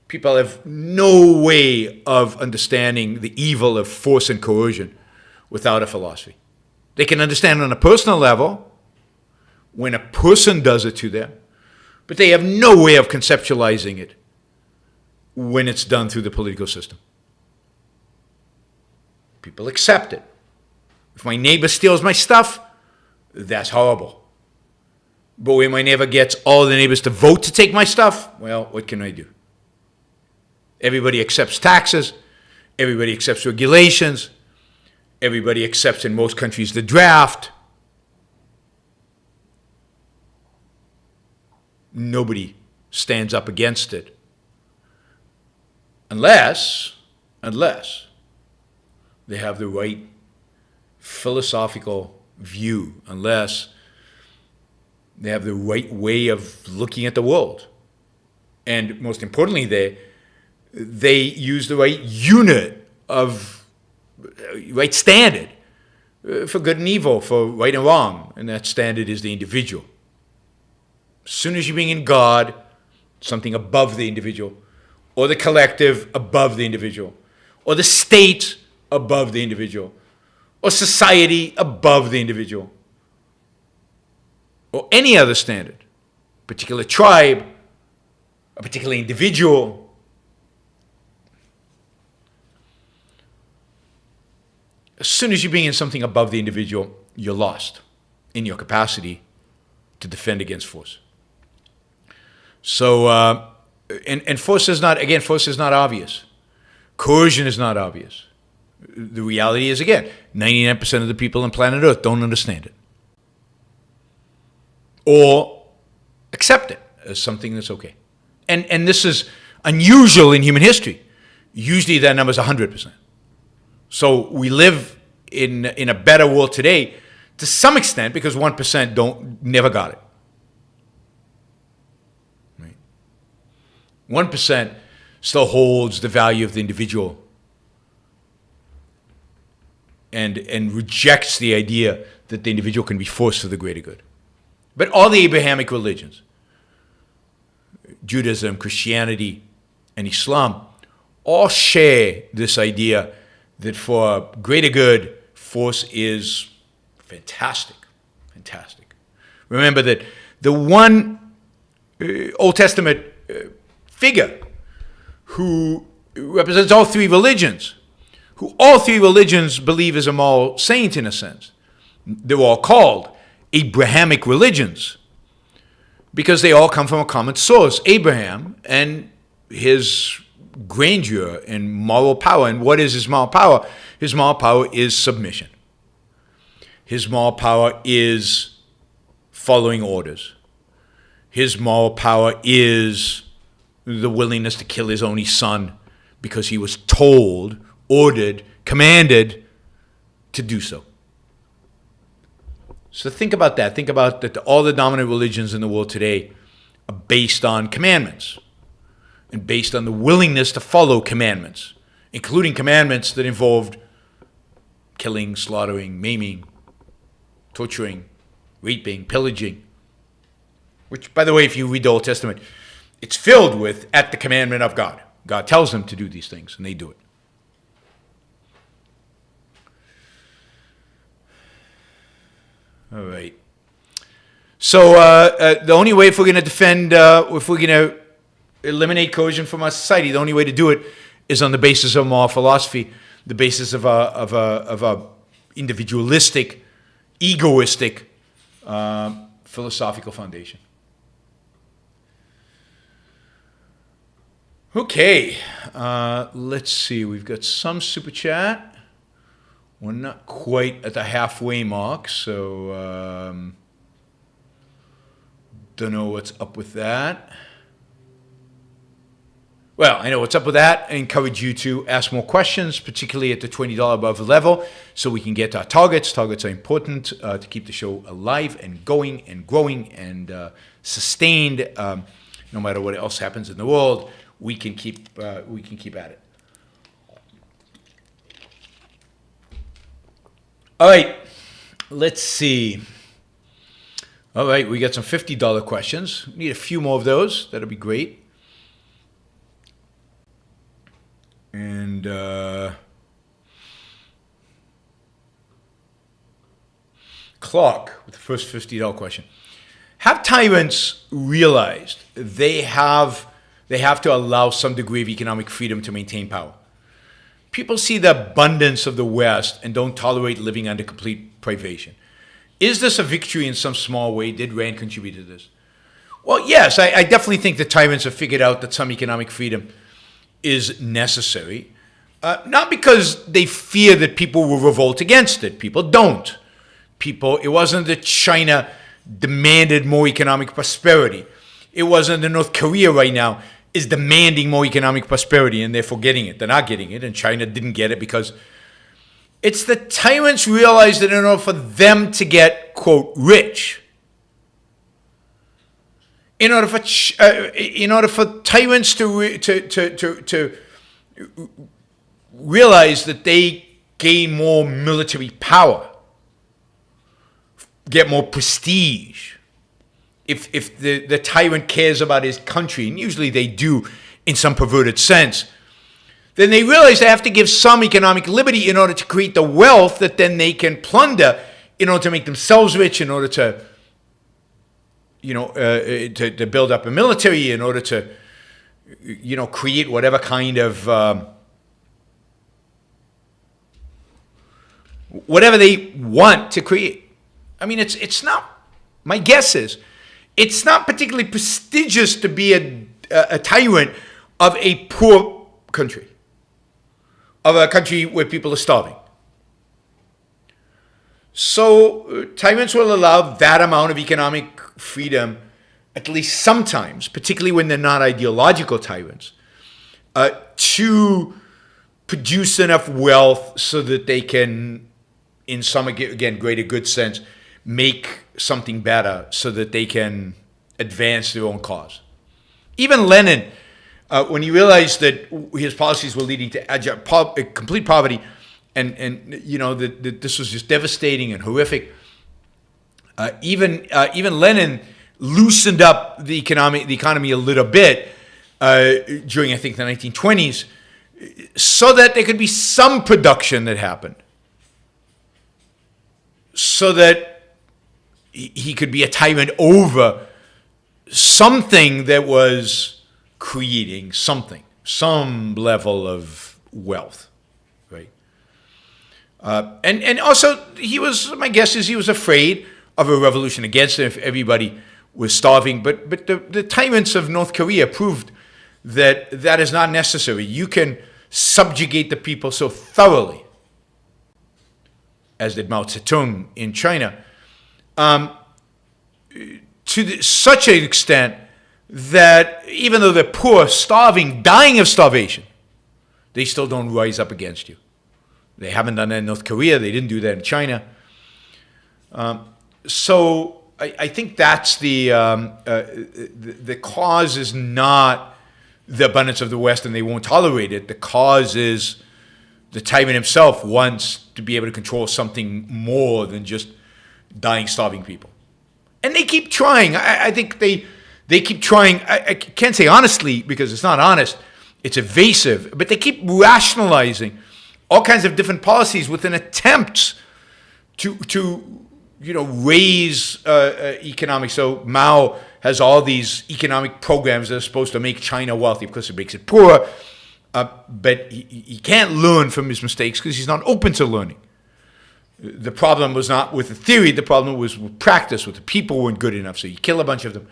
People have no way of understanding the evil of force and coercion without a philosophy. They can understand on a personal level when a person does it to them, but they have no way of conceptualizing it when it's done through the political system. People accept it. If my neighbor steals my stuff, that's horrible. But when my neighbor gets all the neighbors to vote to take my stuff, well, what can I do? Everybody accepts taxes. Everybody accepts regulations. Everybody accepts, in most countries, the draft. Nobody stands up against it. Unless they have the right philosophical view, unless they have the right way of looking at the world. And most importantly, they use the right unit of right standard for good and evil, for right and wrong, and that standard is the individual. As soon as you bring in God, something above the individual, or the collective above the individual, or the state above the individual, or society above the individual, or any other standard, a particular tribe, a particular individual, as soon as you bring in something above the individual, you're lost in your capacity to defend against force. So, and force is not obvious. Coercion is not obvious. The reality is, again, 99% of the people on planet Earth don't understand it or accept it as something that's okay. And this is unusual in human history. Usually that number is 100%. So we live in a better world today to some extent because 1% never got it. Right? 1% still holds the value of the individual and rejects the idea that the individual can be forced for the greater good. But all the Abrahamic religions, Judaism, Christianity, and Islam, all share this idea that for greater good, force is fantastic. Remember that the one Old Testament figure who represents all three religions, who all three religions believe is a moral saint in a sense, they're all called Abrahamic religions because they all come from a common source, Abraham and his grandeur and moral power. And what is his moral power? His moral power is submission. His moral power is following orders. His moral power is the willingness to kill his only son because he was told, ordered, commanded to do so. So think about that. Think about that all the dominant religions in the world today are based on commandments and based on the willingness to follow commandments, including commandments that involved killing, slaughtering, maiming, torturing, raping, pillaging, which, by the way, if you read the Old Testament, it's filled with at the commandment of God. God tells them to do these things, and they do it. All right. So the only way if we're going to defend, if we're going to eliminate coercion from our society, the only way to do it is on the basis of moral philosophy, the basis of a individualistic, egoistic philosophical foundation. Okay, let's see. We've got some super chat. We're not quite at the halfway mark, so don't know what's up with that. Well, I know what's up with that. I encourage you to ask more questions, particularly at the $20 above level, so we can get our targets. Targets are important to keep the show alive and going and growing and sustained. No matter what else happens in the world, we can keep at it. All right, let's see. All right, we got some $50 questions. We need a few more of those. That'll be great. And Clark with the first $50 question. Have tyrants realized they have to allow some degree of economic freedom to maintain power? People see the abundance of the West and don't tolerate living under complete privation. Is this a victory in some small way? Did Rand contribute to this? Well, yes, I definitely think the tyrants have figured out that some economic freedom is necessary. Not because they fear that people will revolt against it. People don't. It wasn't that China demanded more economic prosperity. It wasn't that North Korea right now is demanding more economic prosperity and therefore getting it. They're not getting it, and China didn't get it because it's the tyrants realized that in order for them to get, quote, rich, in order for tyrants to realize that they gain more military power, get more prestige, if the tyrant cares about his country, and usually they do in some perverted sense, then they realize they have to give some economic liberty in order to create the wealth that then they can plunder in order to make themselves rich, in order to, to build up a military, in order to, create whatever kind of, whatever they want to create. I mean, it's not, my guess is, it's not particularly prestigious to be a tyrant of a poor country, of a country where people are starving. So tyrants will allow that amount of economic freedom, at least sometimes, particularly when they're not ideological tyrants, to produce enough wealth so that they can, in some, again, greater good sense, make something better so that they can advance their own cause. Even Lenin, when he realized that his policies were leading to complete poverty, and that this was just devastating and horrific, even Lenin loosened up the economy a little bit during, I think, the 1920s, so that there could be some production that happened, so that he could be a tyrant over something that was creating something, some level of wealth, right? And also, my guess is he was afraid of a revolution against him if everybody was starving. But the tyrants of North Korea proved that that is not necessary. You can subjugate the people so thoroughly, as did Mao Zedong in China, to such an extent that even though they're poor, starving, dying of starvation, they still don't rise up against you. They haven't done that in North Korea. They didn't do that in China. So I think that's the cause is not the abundance of the West and they won't tolerate it. The cause is the tyrant himself wants to be able to control something more than just dying, starving people. And they keep trying. I think they keep trying. I can't say honestly because it's not honest. It's evasive. But they keep rationalizing all kinds of different policies with an attempt to raise economics. So Mao has all these economic programs that are supposed to make China wealthy. Of course, it makes it poorer. But he can't learn from his mistakes because he's not open to learning. The problem was not with the theory. The problem was with practice, with the people weren't good enough. So you kill a bunch of them.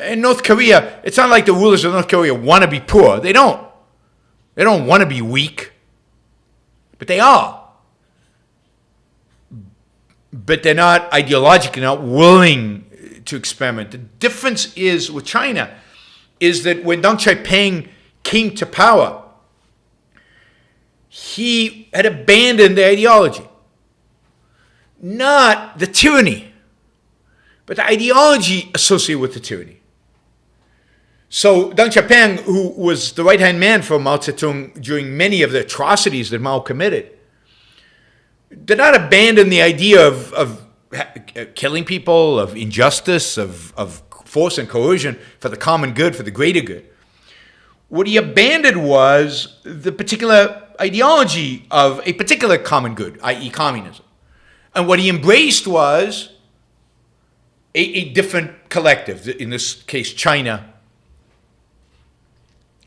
In North Korea, it's not like the rulers of North Korea want to be poor. They don't. They don't want to be weak. But they are. But they're not ideologically, not willing to experiment. The difference is with China is that when Deng Xiaoping came to power, he had abandoned the ideology. Not the tyranny, but the ideology associated with the tyranny. So Deng Xiaoping, who was the right-hand man for Mao Zedong during many of the atrocities that Mao committed, did not abandon the idea of killing people, of injustice, of force and coercion for the common good, for the greater good. What he abandoned was the particular ideology of a particular common good, i.e. communism. And what he embraced was a different collective, in this case China,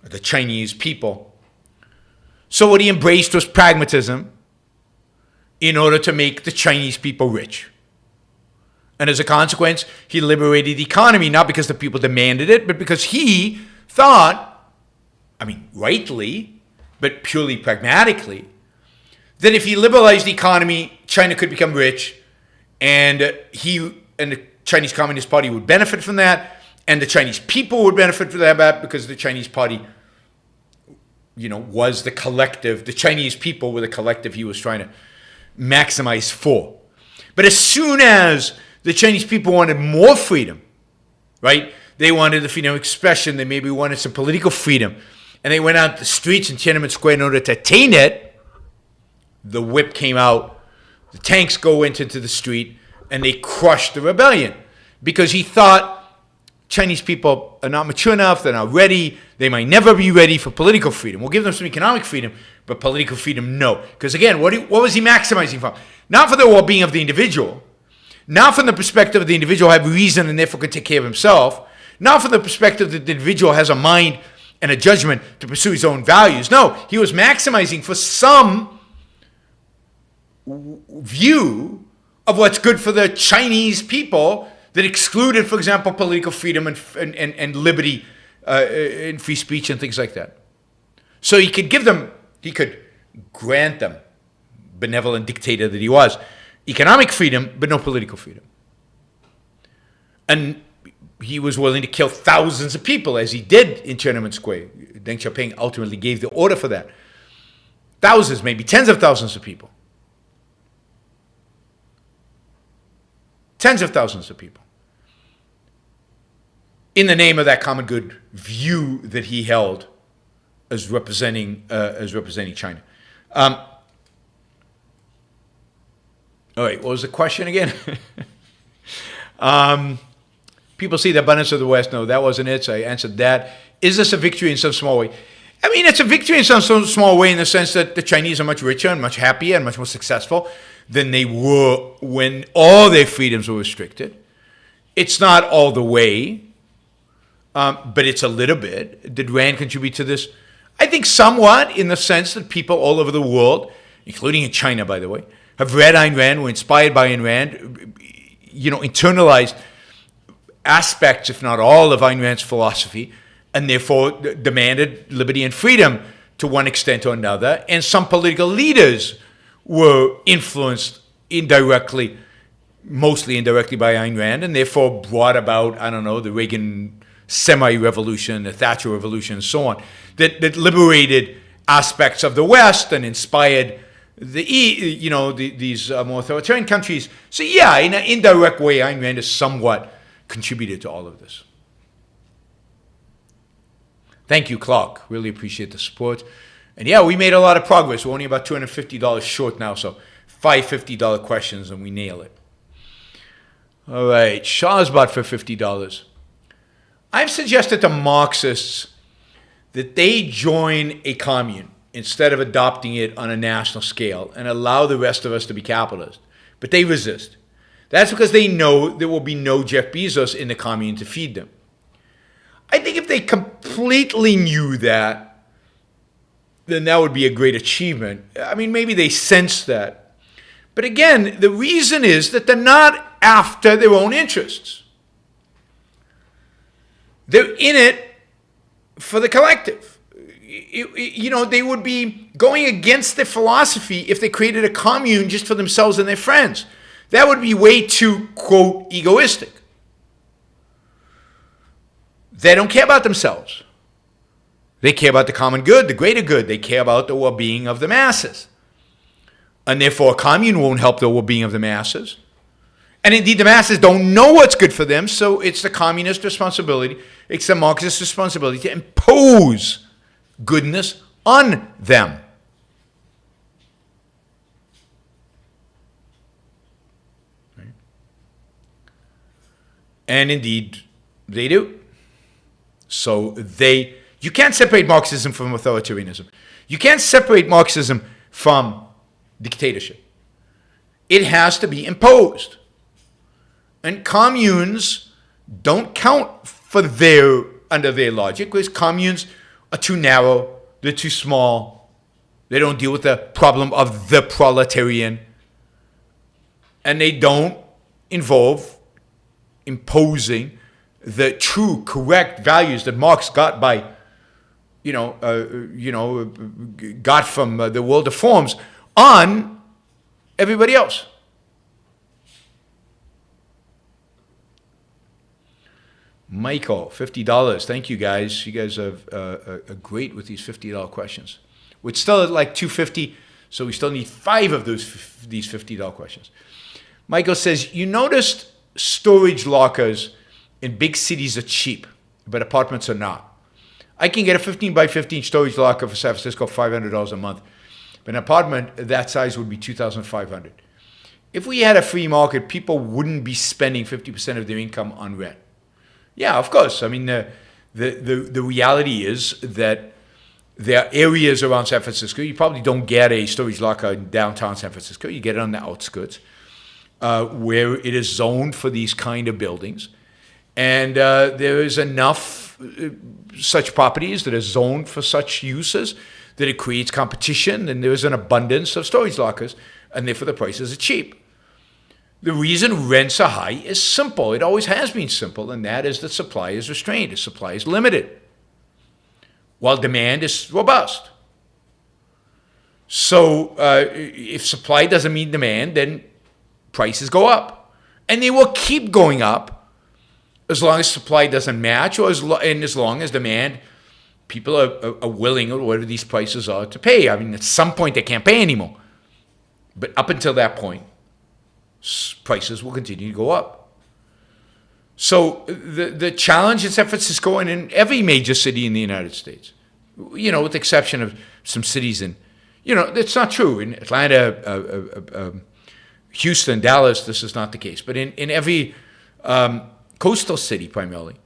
the Chinese people. So what he embraced was pragmatism in order to make the Chinese people rich. And as a consequence, he liberated the economy, not because the people demanded it, but because he thought, rightly, but purely pragmatically, that if he liberalized the economy, China could become rich, and he and the Chinese Communist Party would benefit from that, and the Chinese people would benefit from that because the Chinese Party, was the collective. The Chinese people were the collective he was trying to maximize for. But as soon as the Chinese people wanted more freedom, right? They wanted the freedom of expression. They maybe wanted some political freedom. And they went out the streets in Tiananmen Square in order to attain it. The whip came out. The tanks go into the street. And they crushed the rebellion. Because he thought Chinese people are not mature enough. They're not ready. They might never be ready for political freedom. We'll give them some economic freedom. But political freedom, no. Because again, what was he maximizing from? Not for the well-being of the individual. Not from the perspective of the individual have reason and therefore can take care of himself. Not from the perspective that the individual has a mind and a judgment to pursue his own values. No, he was maximizing for some view of what's good for the Chinese people that excluded, for example, political freedom and liberty and free speech and things like that. So he could grant them, benevolent dictator that he was, economic freedom, but no political freedom. And he was willing to kill thousands of people, as he did in Tiananmen Square. Deng Xiaoping ultimately gave the order for that. Thousands, maybe tens of thousands of people. Tens of thousands of people. In the name of that common good view that he held as representing China. All right, what was the question again? People see the abundance of the West. No, that wasn't it, so I answered that. Is this a victory in some small way? I mean, it's a victory in some small way in the sense that the Chinese are much richer and much happier and much more successful than they were when all their freedoms were restricted. It's not all the way, but it's a little bit. Did Rand contribute to this? I think somewhat, in the sense that people all over the world, including in China, by the way, have read Ayn Rand, were inspired by Ayn Rand, internalized aspects, if not all, of Ayn Rand's philosophy, and therefore demanded liberty and freedom to one extent or another. And some political leaders were influenced indirectly, mostly indirectly by Ayn Rand, and therefore brought about, the Reagan semi-revolution, the Thatcher revolution, and so on, that liberated aspects of the West and inspired these more authoritarian countries. So yeah, in an indirect way, Ayn Rand has somewhat contributed to all of this. Thank you, Clark. Really appreciate the support. And yeah, we made a lot of progress. We're only about $250 short now, so 5 $50 questions and we nail it. All right, Shahzbot for $50. I've suggested to Marxists that they join a commune instead of adopting it on a national scale and allow the rest of us to be capitalists. But they resist. That's because they know there will be no Jeff Bezos in the commune to feed them. I think if they completely knew that, then that would be a great achievement. I mean, maybe they sense that. But again, the reason is that they're not after their own interests. They're in it for the collective. They would be going against their philosophy if they created a commune just for themselves and their friends. That would be way too, quote, egoistic. They don't care about themselves. They care about the common good, the greater good. They care about the well-being of the masses. And therefore, a commune won't help the well-being of the masses. And indeed, the masses don't know what's good for them, so it's the communist responsibility, it's the Marxist responsibility to impose goodness on them. Right? And indeed, they do. So you can't separate Marxism from authoritarianism. You can't separate Marxism from dictatorship. It has to be imposed. And communes don't count under their logic, because communes are too narrow, they're too small, they don't deal with the problem of the proletarian, and they don't involve imposing the true, correct values that Marx got got from the world of forms on everybody else. Michael, $50. Thank you, guys. You guys are great with these $50 questions. We're still at like $250, so we still need 5 of these $50 questions. Michael says, you noticed storage lockers in big cities are cheap, but apartments are not. I can get a 15 by 15 storage locker for San Francisco for $500 a month. But an apartment that size would be $2,500. If we had a free market, people wouldn't be spending 50% of their income on rent. Yeah, of course. I mean, the reality is that there are areas around San Francisco. You probably don't get a storage locker in downtown San Francisco. You get it on the outskirts, where it is zoned for these kind of buildings. And there is enough such properties that are zoned for such uses that it creates competition, and there is an abundance of storage lockers, and therefore the prices are cheap. The reason rents are high is simple. It always has been simple, and that is that supply is restrained. The supply is limited, while demand is robust. So if supply doesn't meet demand, then prices go up. And they will keep going up as long as supply doesn't match, or as long as demand, people are willing, or whatever these prices are, to pay. I mean, at some point they can't pay anymore. But up until that point, prices will continue to go up. So the challenge in San Francisco and in every major city in the United States, with the exception of some cities in, it's not true. In Atlanta, Houston, Dallas, this is not the case. But in every coastal city primarily,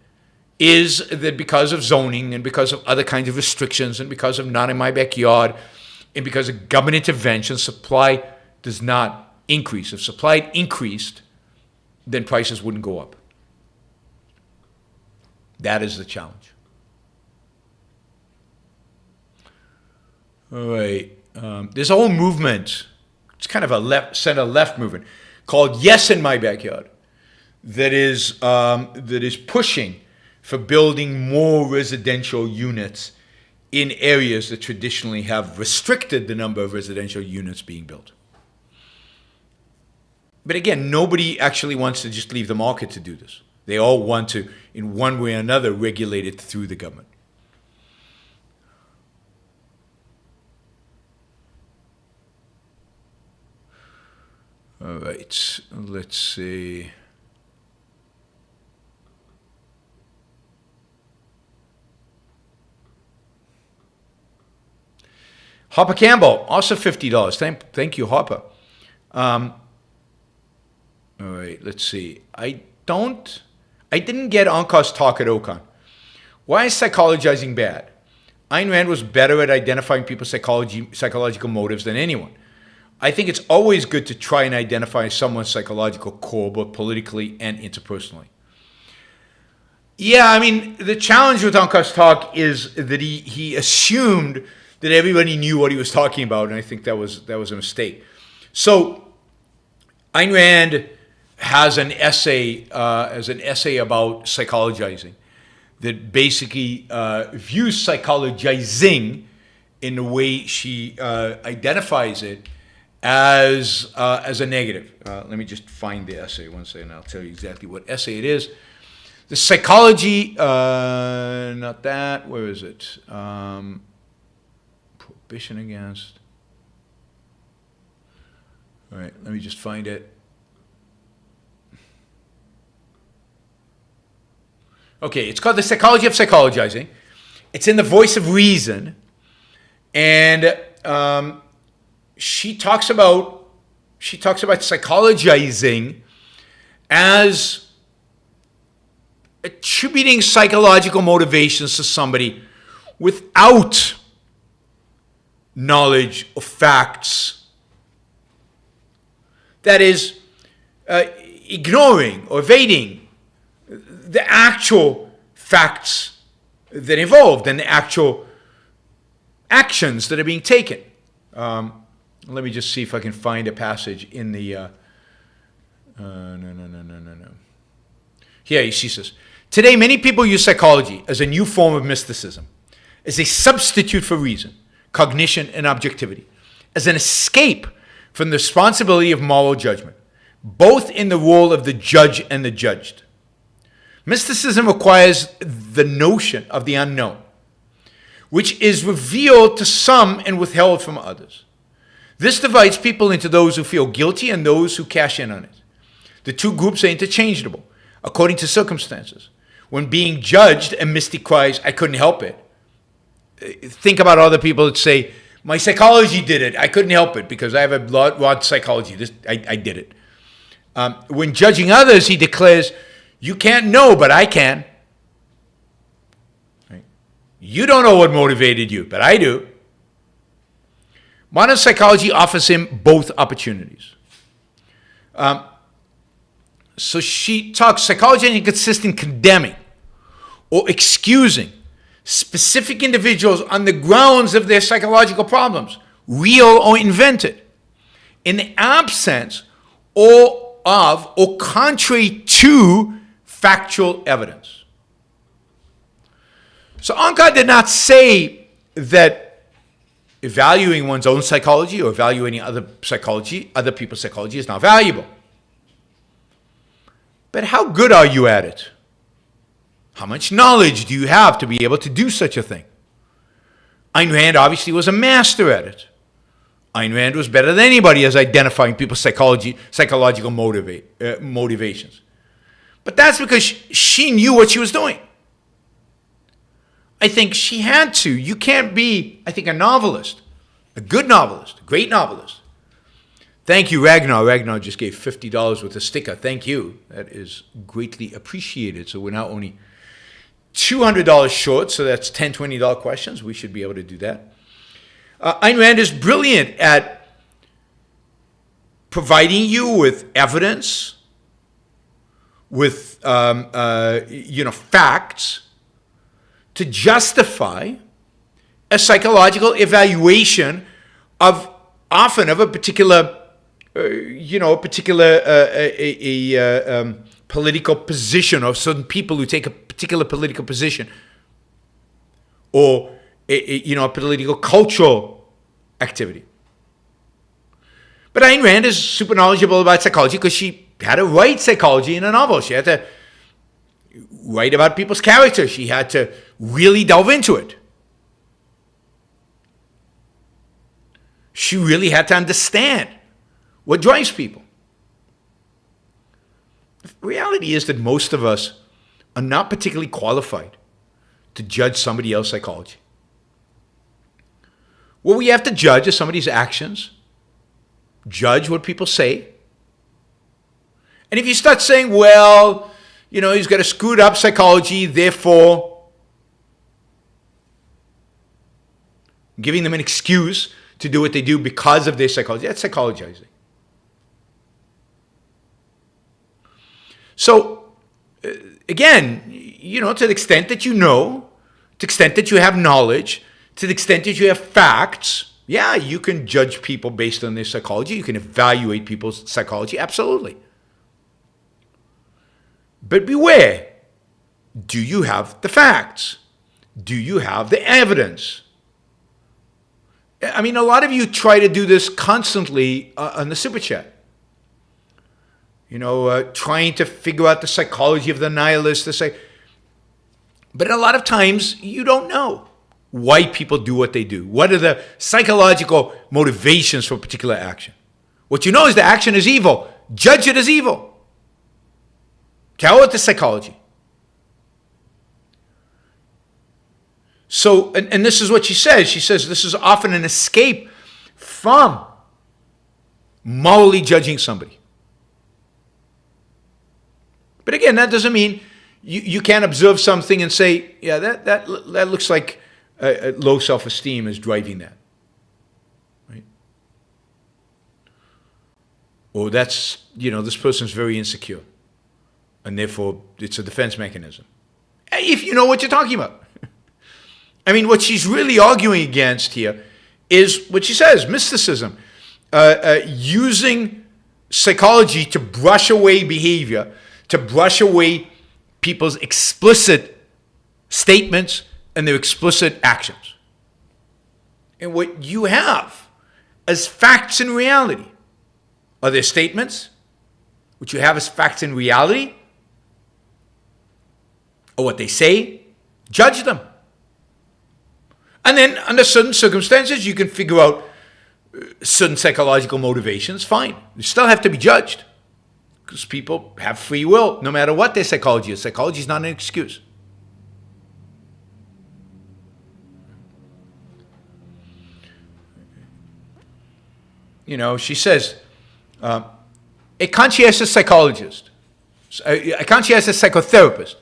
is that because of zoning and because of other kinds of restrictions and because of not in my backyard and because of government intervention, supply does not increase. If supply increased, then prices wouldn't go up. That is the challenge. All right. There's a whole movement, it's kind of a center-left movement, called Yes in My Backyard, that is pushing for building more residential units in areas that traditionally have restricted the number of residential units being built. But again, nobody actually wants to just leave the market to do this. They all want to, in one way or another, regulate it through the government. All right, let's see. Harper Campbell, also $50. Thank you, Harper. All right, let's see. I didn't get Onkars talk at OCON. Why is psychologizing bad? Ayn Rand was better at identifying people's psychological motives than anyone. I think it's always good to try and identify someone's psychological core, both politically and interpersonally. Yeah, I mean, the challenge with Onkars talk is that he assumed that everybody knew what he was talking about, and I think that was a mistake. So Ayn Rand has an essay about psychologizing that basically views psychologizing in the way she identifies it as a negative. Let me just find the essay one second. I'll tell you exactly what essay it is. The psychology, not that. Where is it? Prohibition against. All right, let me just find it. Okay, it's called The Psychology of Psychologizing. It's in the Voice of Reason. And she talks about psychologizing as attributing psychological motivations to somebody without knowledge of facts. That is, ignoring or evading the actual facts that are involved and the actual actions that are being taken. Let me just see if I can find a passage in the... No. Here she says, today many people use psychology as a new form of mysticism, as a substitute for reason, cognition, and objectivity, as an escape from the responsibility of moral judgment, both in the role of the judge and the judged. Mysticism requires the notion of the unknown, which is revealed to some and withheld from others. This divides people into those who feel guilty and those who cash in on it. The two groups are interchangeable, according to circumstances. When being judged, a mystic cries, I couldn't help it. Think about other people that say, my psychology did it. I couldn't help it because I have a lot of psychology. I did it. When judging others, he declares, you can't know, but I can. Right? You don't know what motivated you, but I do. Modern psychology offers him both opportunities. So she talks, psychology consists in condemning or excusing specific individuals on the grounds of their psychological problems, real or invented, in the absence or of or contrary to factual evidence. So Onkar did not say that evaluating one's own psychology or evaluating other people's psychology is not valuable. But how good are you at it? How much knowledge do you have to be able to do such a thing? Ayn Rand obviously was a master at it. Ayn Rand was better than anybody as identifying people's psychological motivations. But that's because she knew what she was doing. I think she had to. You can't be, I think, a novelist, a good novelist, a great novelist. Thank you, Ragnar. Ragnar just gave $50 with a sticker. Thank you. That is greatly appreciated. So we're now only $200 short, so that's $10, $20 questions. We should be able to do that. Ayn Rand is brilliant at providing you with evidence, with facts to justify a psychological evaluation of often of a particular political position, or certain people who take a particular political position, or a political cultural activity. But Ayn Rand is super knowledgeable about psychology because she had to write psychology in a novel. She had to write about people's character. She had to really delve into it. She really had to understand what drives people. The reality is that most of us are not particularly qualified to judge somebody else's psychology. What we have to judge is somebody's actions, judge what people say. And if you start saying, well, he's got a screwed up psychology, therefore giving them an excuse to do what they do because of their psychology, that's psychologizing. So, again, to the extent that you know, to the extent that you have knowledge, to the extent that you have facts, yeah, you can judge people based on their psychology. You can evaluate people's psychology, absolutely. But beware. Do you have the facts? Do you have the evidence? I mean, a lot of you try to do this constantly on the Super Chat. Trying to figure out the psychology of the nihilist. But a lot of times, you don't know why people do what they do. What are the psychological motivations for a particular action? What you know is the action is evil. Judge it as evil. Tell it the psychology. So, and this is what she says. She says this is often an escape from morally judging somebody. But again, that doesn't mean you can't observe something and say, yeah, that looks like low self-esteem is driving that. Right? Or that's, this person's very insecure. And therefore, it's a defense mechanism. If you know what you're talking about. I mean, what she's really arguing against here is what she says, mysticism. Using psychology to brush away behavior, to brush away people's explicit statements and their explicit actions. And what you have as facts in reality are their statements, what you have as facts in reality, or what they say, judge them. And then under certain circumstances, you can figure out certain psychological motivations, fine. You still have to be judged. Because people have free will, no matter what their psychology is. Psychology is not an excuse. She says, a conscientious psychologist, a conscientious psychotherapist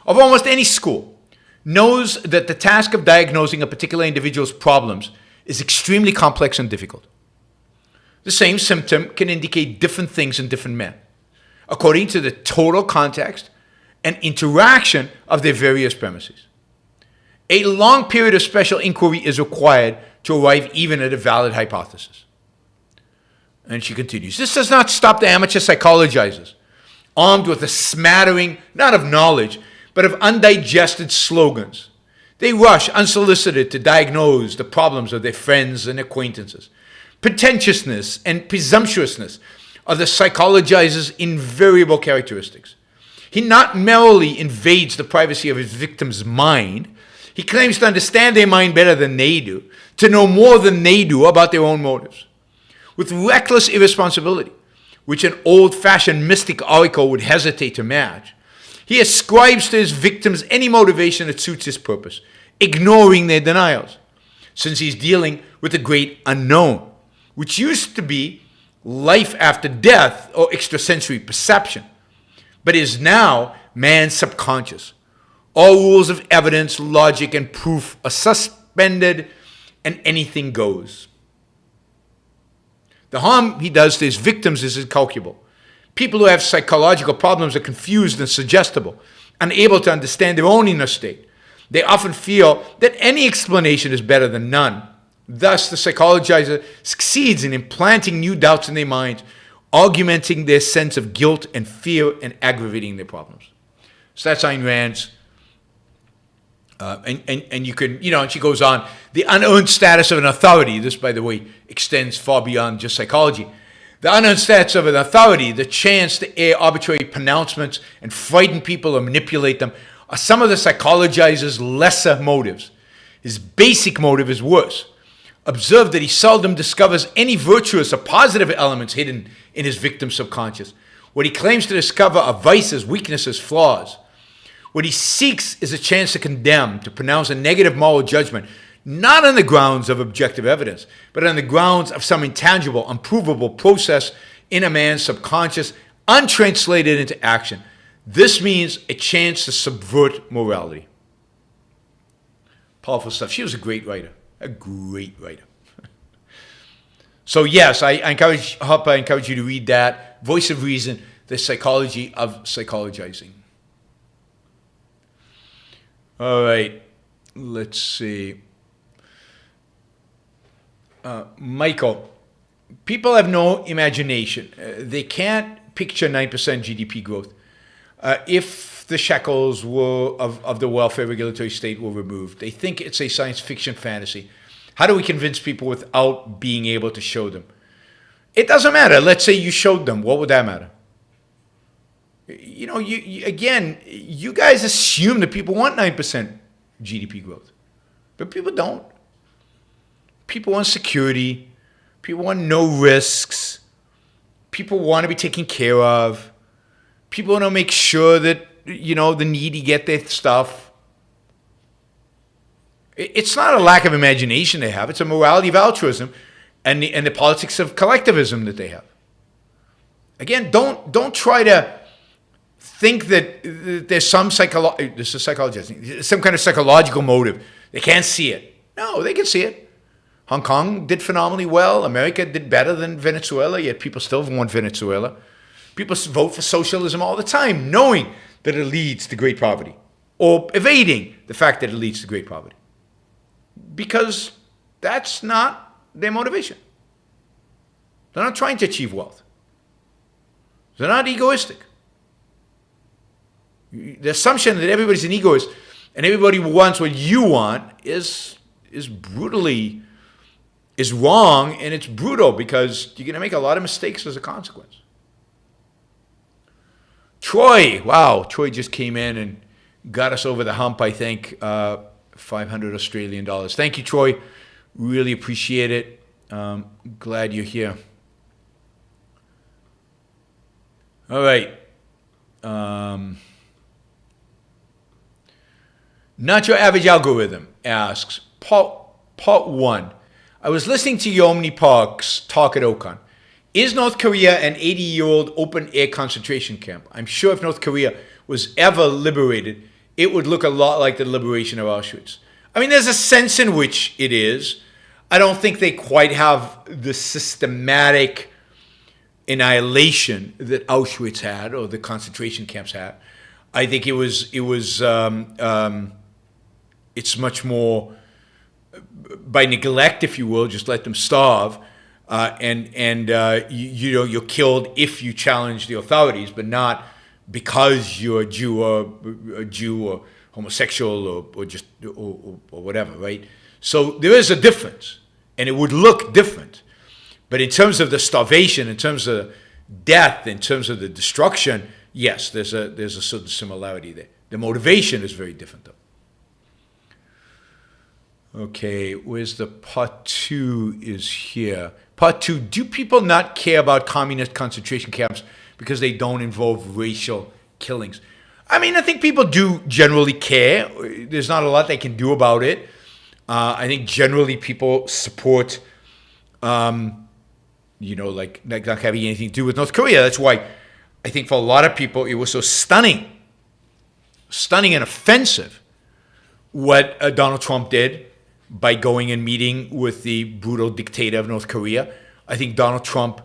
of almost any school knows that the task of diagnosing a particular individual's problems is extremely complex and difficult. The same symptom can indicate different things in different men, according to the total context and interaction of their various premises. A long period of special inquiry is required to arrive even at a valid hypothesis. And she continues, this does not stop the amateur psychologizers, armed with a smattering, not of knowledge, but of undigested slogans. They rush unsolicited to diagnose the problems of their friends and acquaintances. Pretentiousness and presumptuousness are the psychologizer's invariable characteristics. He not merely invades the privacy of his victim's mind, he claims to understand their mind better than they do, to know more than they do about their own motives. With reckless irresponsibility, which an old-fashioned mystic oracle would hesitate to match, he ascribes to his victims any motivation that suits his purpose, ignoring their denials, since he's dealing with the great unknown, which used to be life after death or extrasensory perception, but is now man's subconscious. All rules of evidence, logic, and proof are suspended, and anything goes. The harm he does to his victims is incalculable. People who have psychological problems are confused and suggestible, unable to understand their own inner state. They often feel that any explanation is better than none. Thus, the psychologizer succeeds in implanting new doubts in their minds, augmenting their sense of guilt and fear and aggravating their problems. So that's Ayn Rand's. And you can, and she goes on, the unearned status of an authority, this, by the way, extends far beyond just psychology. The unearned status of an authority, the chance to air arbitrary pronouncements and frighten people or manipulate them, are some of the psychologizer's lesser motives. His basic motive is worse. Observe that he seldom discovers any virtuous or positive elements hidden in his victim's subconscious. What he claims to discover are vices, weaknesses, flaws. What he seeks is a chance to condemn, to pronounce a negative moral judgment, not on the grounds of objective evidence, but on the grounds of some intangible, unprovable process in a man's subconscious, untranslated into action. This means a chance to subvert morality. Powerful stuff. She was a great writer. A great writer. So yes, I encourage you to read that. Voice of Reason, The Psychology of Psychologizing. All right, let's see. Michael, people have no imagination. They can't picture 9% GDP growth. If the shackles of the welfare regulatory state were removed, they think it's a science fiction fantasy. How do we convince people without being able to show them? It doesn't matter. Let's say you showed them. What would that matter? You guys assume that people want 9% GDP growth, but people don't. People want security. People want no risks. People want to be taken care of. People want to make sure that, the needy get their stuff. It's not a lack of imagination they have. It's a morality of altruism and the politics of collectivism that they have. Again, don't try to think that there's some some kind of psychological motive. They can't see it. No, they can see it. Hong Kong did phenomenally well. America did better than Venezuela, yet people still want Venezuela. People vote for socialism all the time, knowing that it leads to great poverty, or evading the fact that it leads to great poverty. Because that's not their motivation. They're not trying to achieve wealth. They're not egoistic. The assumption that everybody's an egoist and everybody wants what you want is wrong, and it's brutal because you're going to make a lot of mistakes as a consequence. Troy, wow, Troy just came in and got us over the hump, I think, 500 Australian dollars. Thank you, Troy. Really appreciate it. Glad you're here. All right. Not Your Average Algorithm asks, part 1. I was listening to Yeonmi Park's talk at OCON. Is North Korea an 80-year-old open-air concentration camp? I'm sure if North Korea was ever liberated, it would look a lot like the liberation of Auschwitz. I mean, there's a sense in which it is. I don't think they quite have the systematic annihilation that Auschwitz had or the concentration camps had. I think it's much more by neglect, if you will, just let them starve. you're killed if you challenge the authorities, but not because you're a Jew or homosexual or whatever, right? So there is a difference, and it would look different. But in terms of the starvation, in terms of death, in terms of the destruction, yes, there's a certain similarity there. The motivation is very different, though. Okay, where's the part 2 is here. Part 2, do people not care about communist concentration camps because they don't involve racial killings? I mean, I think people do generally care. There's not a lot they can do about it. I think generally people support, like not having anything to do with North Korea. That's why I think for a lot of people it was so stunning and offensive what Donald Trump did by going and meeting with the brutal dictator of North Korea. I think Donald Trump,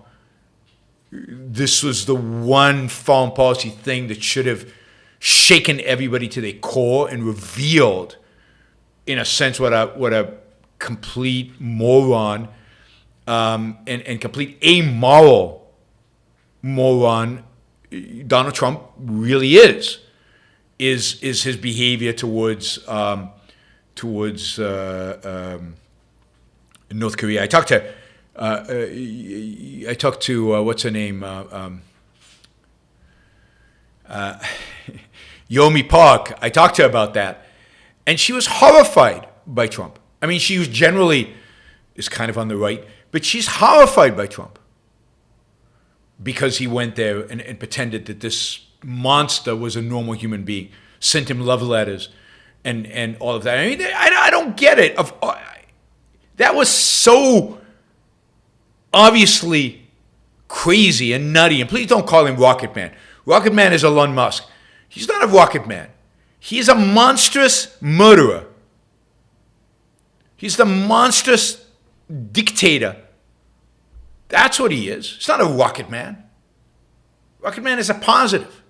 this was the one foreign policy thing that should have shaken everybody to their core and revealed, in a sense, what a complete moron and complete amoral moron Donald Trump really is his behavior towards North Korea. I talked to what's her name, Yeonmi Park. I talked to her about that, and she was horrified by Trump. I mean, she was generally is kind of on the right, but she's horrified by Trump because he went there and pretended that this monster was a normal human being, sent him love letters, and all of that. I mean, I don't get it. That was so obviously crazy and nutty. And please don't call him Rocket Man. Rocket Man is Elon Musk. He's not a rocket man. He's a monstrous murderer. He's the monstrous dictator. That's what he is. He's not a rocket man. Rocket Man is a positive.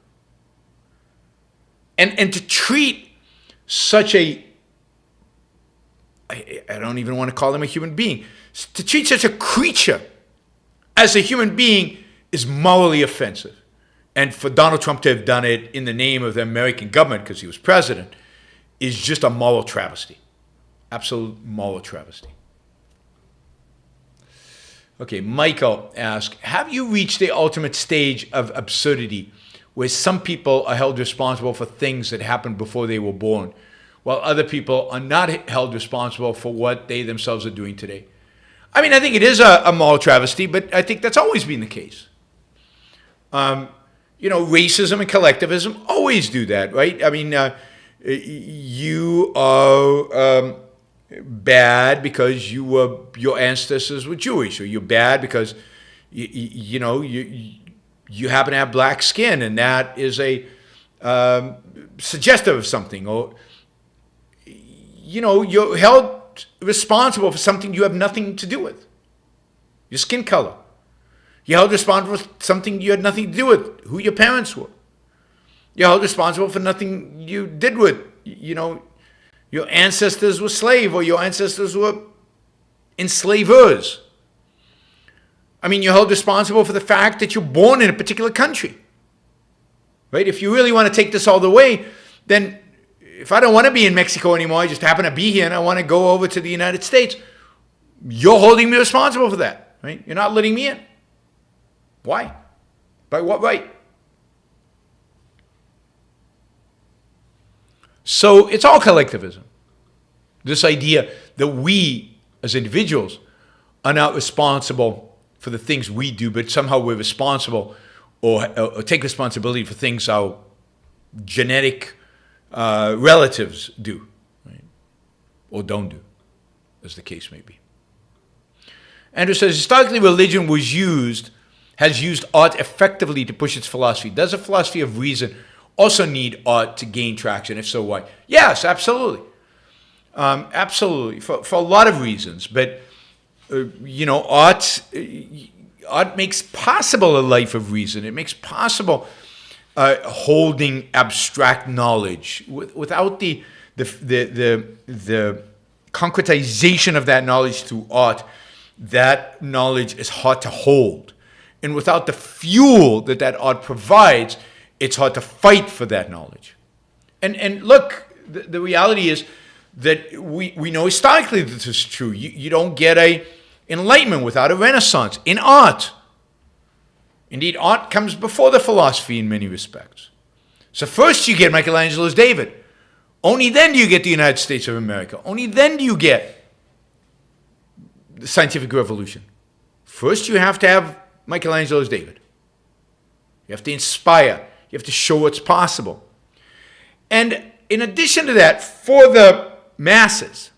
And to treat such I don't even want to call him a human being. To treat such a creature as a human being is morally offensive. And for Donald Trump to have done it in the name of the American government because he was president is just a moral travesty. Absolute moral travesty. Okay, Michael asks, have you reached the ultimate stage of absurdity where some people are held responsible for things that happened before they were born, while other people are not held responsible for what they themselves are doing today? I mean, I think it is a moral travesty, but I think that's always been the case. Racism and collectivism always do that, right? I mean, you are bad because your ancestors were Jewish, or you're bad because you happen to have black skin, and that is a suggestive of something, or you're held responsible for something you have nothing to do with. Your skin color. You're held responsible for something you had nothing to do with, who your parents were. You're held responsible for nothing you did with, your ancestors were slave, or your ancestors were enslavers. I mean, you're held responsible for the fact that you're born in a particular country. Right? If you really want to take this all the way, then if I don't want to be in Mexico anymore, I just happen to be here and I want to go over to the United States, you're holding me responsible for that. Right? You're not letting me in. Why? By what right? So it's all collectivism. This idea that we as individuals are not responsible for the things we do, but somehow we're responsible or take responsibility for things our genetic relatives do, right? Or don't do, as the case may be. Andrew says, historically religion has used art effectively to push its philosophy. Does a philosophy of reason also need art to gain traction? If so, why? Yes, absolutely. Absolutely, for a lot of reasons. But, art makes possible a life of reason. It makes possible holding abstract knowledge. Without the concretization of that knowledge through art, that knowledge is hard to hold. And without the fuel that art provides, it's hard to fight for that knowledge. And look, the reality is that we know historically that this is true. You don't get a enlightenment without a renaissance in art. Indeed, art comes before the philosophy in many respects. So first you get Michelangelo's David. Only then do you get the United States of America. Only then do you get the scientific revolution. First you have to have Michelangelo's David. You have to inspire. You have to show what's possible. And in addition to that, for the masses,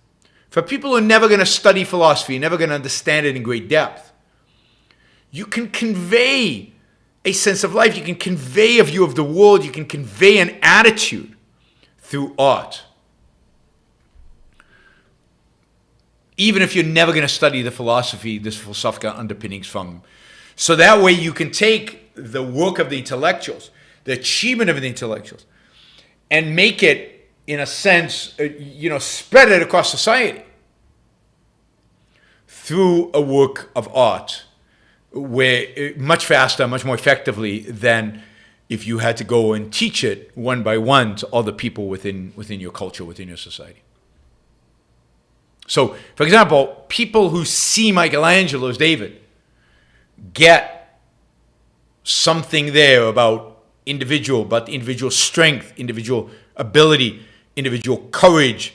for people who are never going to study philosophy, never going to understand it in great depth, you can convey a sense of life. You can convey a view of the world. You can convey an attitude through art. Even if you're never going to study the philosophical underpinnings from them. So that way you can take the work of the intellectuals, the achievement of the intellectuals, and make it, in a sense, spread it across society through a work of art, where much faster, much more effectively than if you had to go and teach it one by one to other people within your culture, within your society. So, for example, people who see Michelangelo's David get something there about the individual strength, individual ability, individual courage,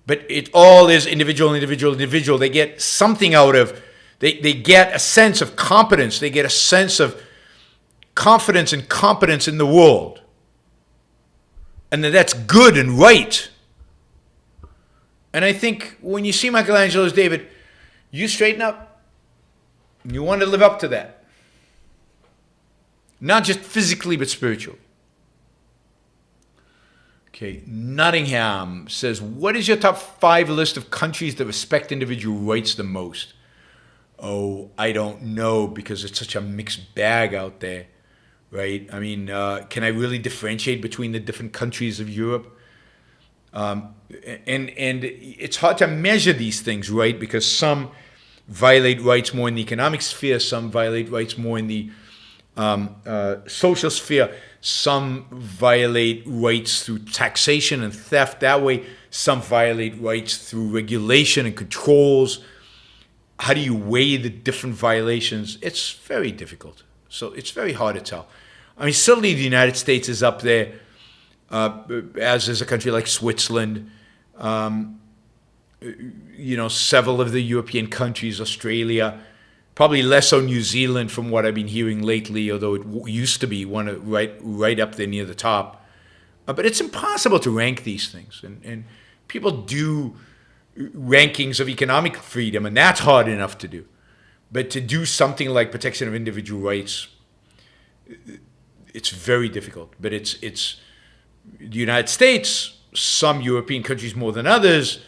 but it all is individual. They get something out of, they get a sense of competence, they get a sense of confidence and competence in the world. And that's good and right. And I think when you see Michelangelo's David, you straighten up. You want to live up to that. Not just physically, but spiritually. Okay, Nottingham says, what is your top 5 list of countries that respect individual rights the most? Oh, I don't know, because it's such a mixed bag out there, right? I mean, can I really differentiate between the different countries of Europe? And it's hard to measure these things, right? Because some violate rights more in the economic sphere, some violate rights more in the social sphere, some violate rights through taxation and theft that way, some violate rights through regulation and controls. How do you weigh the different violations? It's very difficult. So it's very hard to tell. I mean, certainly the United States is up there, as is a country like Switzerland, several of the European countries, Australia, probably less so New Zealand from what I've been hearing lately, although it used to be one right up there near the top. But it's impossible to rank these things. And people do rankings of economic freedom, and that's hard enough to do. But to do something like protection of individual rights, it's very difficult. But it's the United States, some European countries more than others,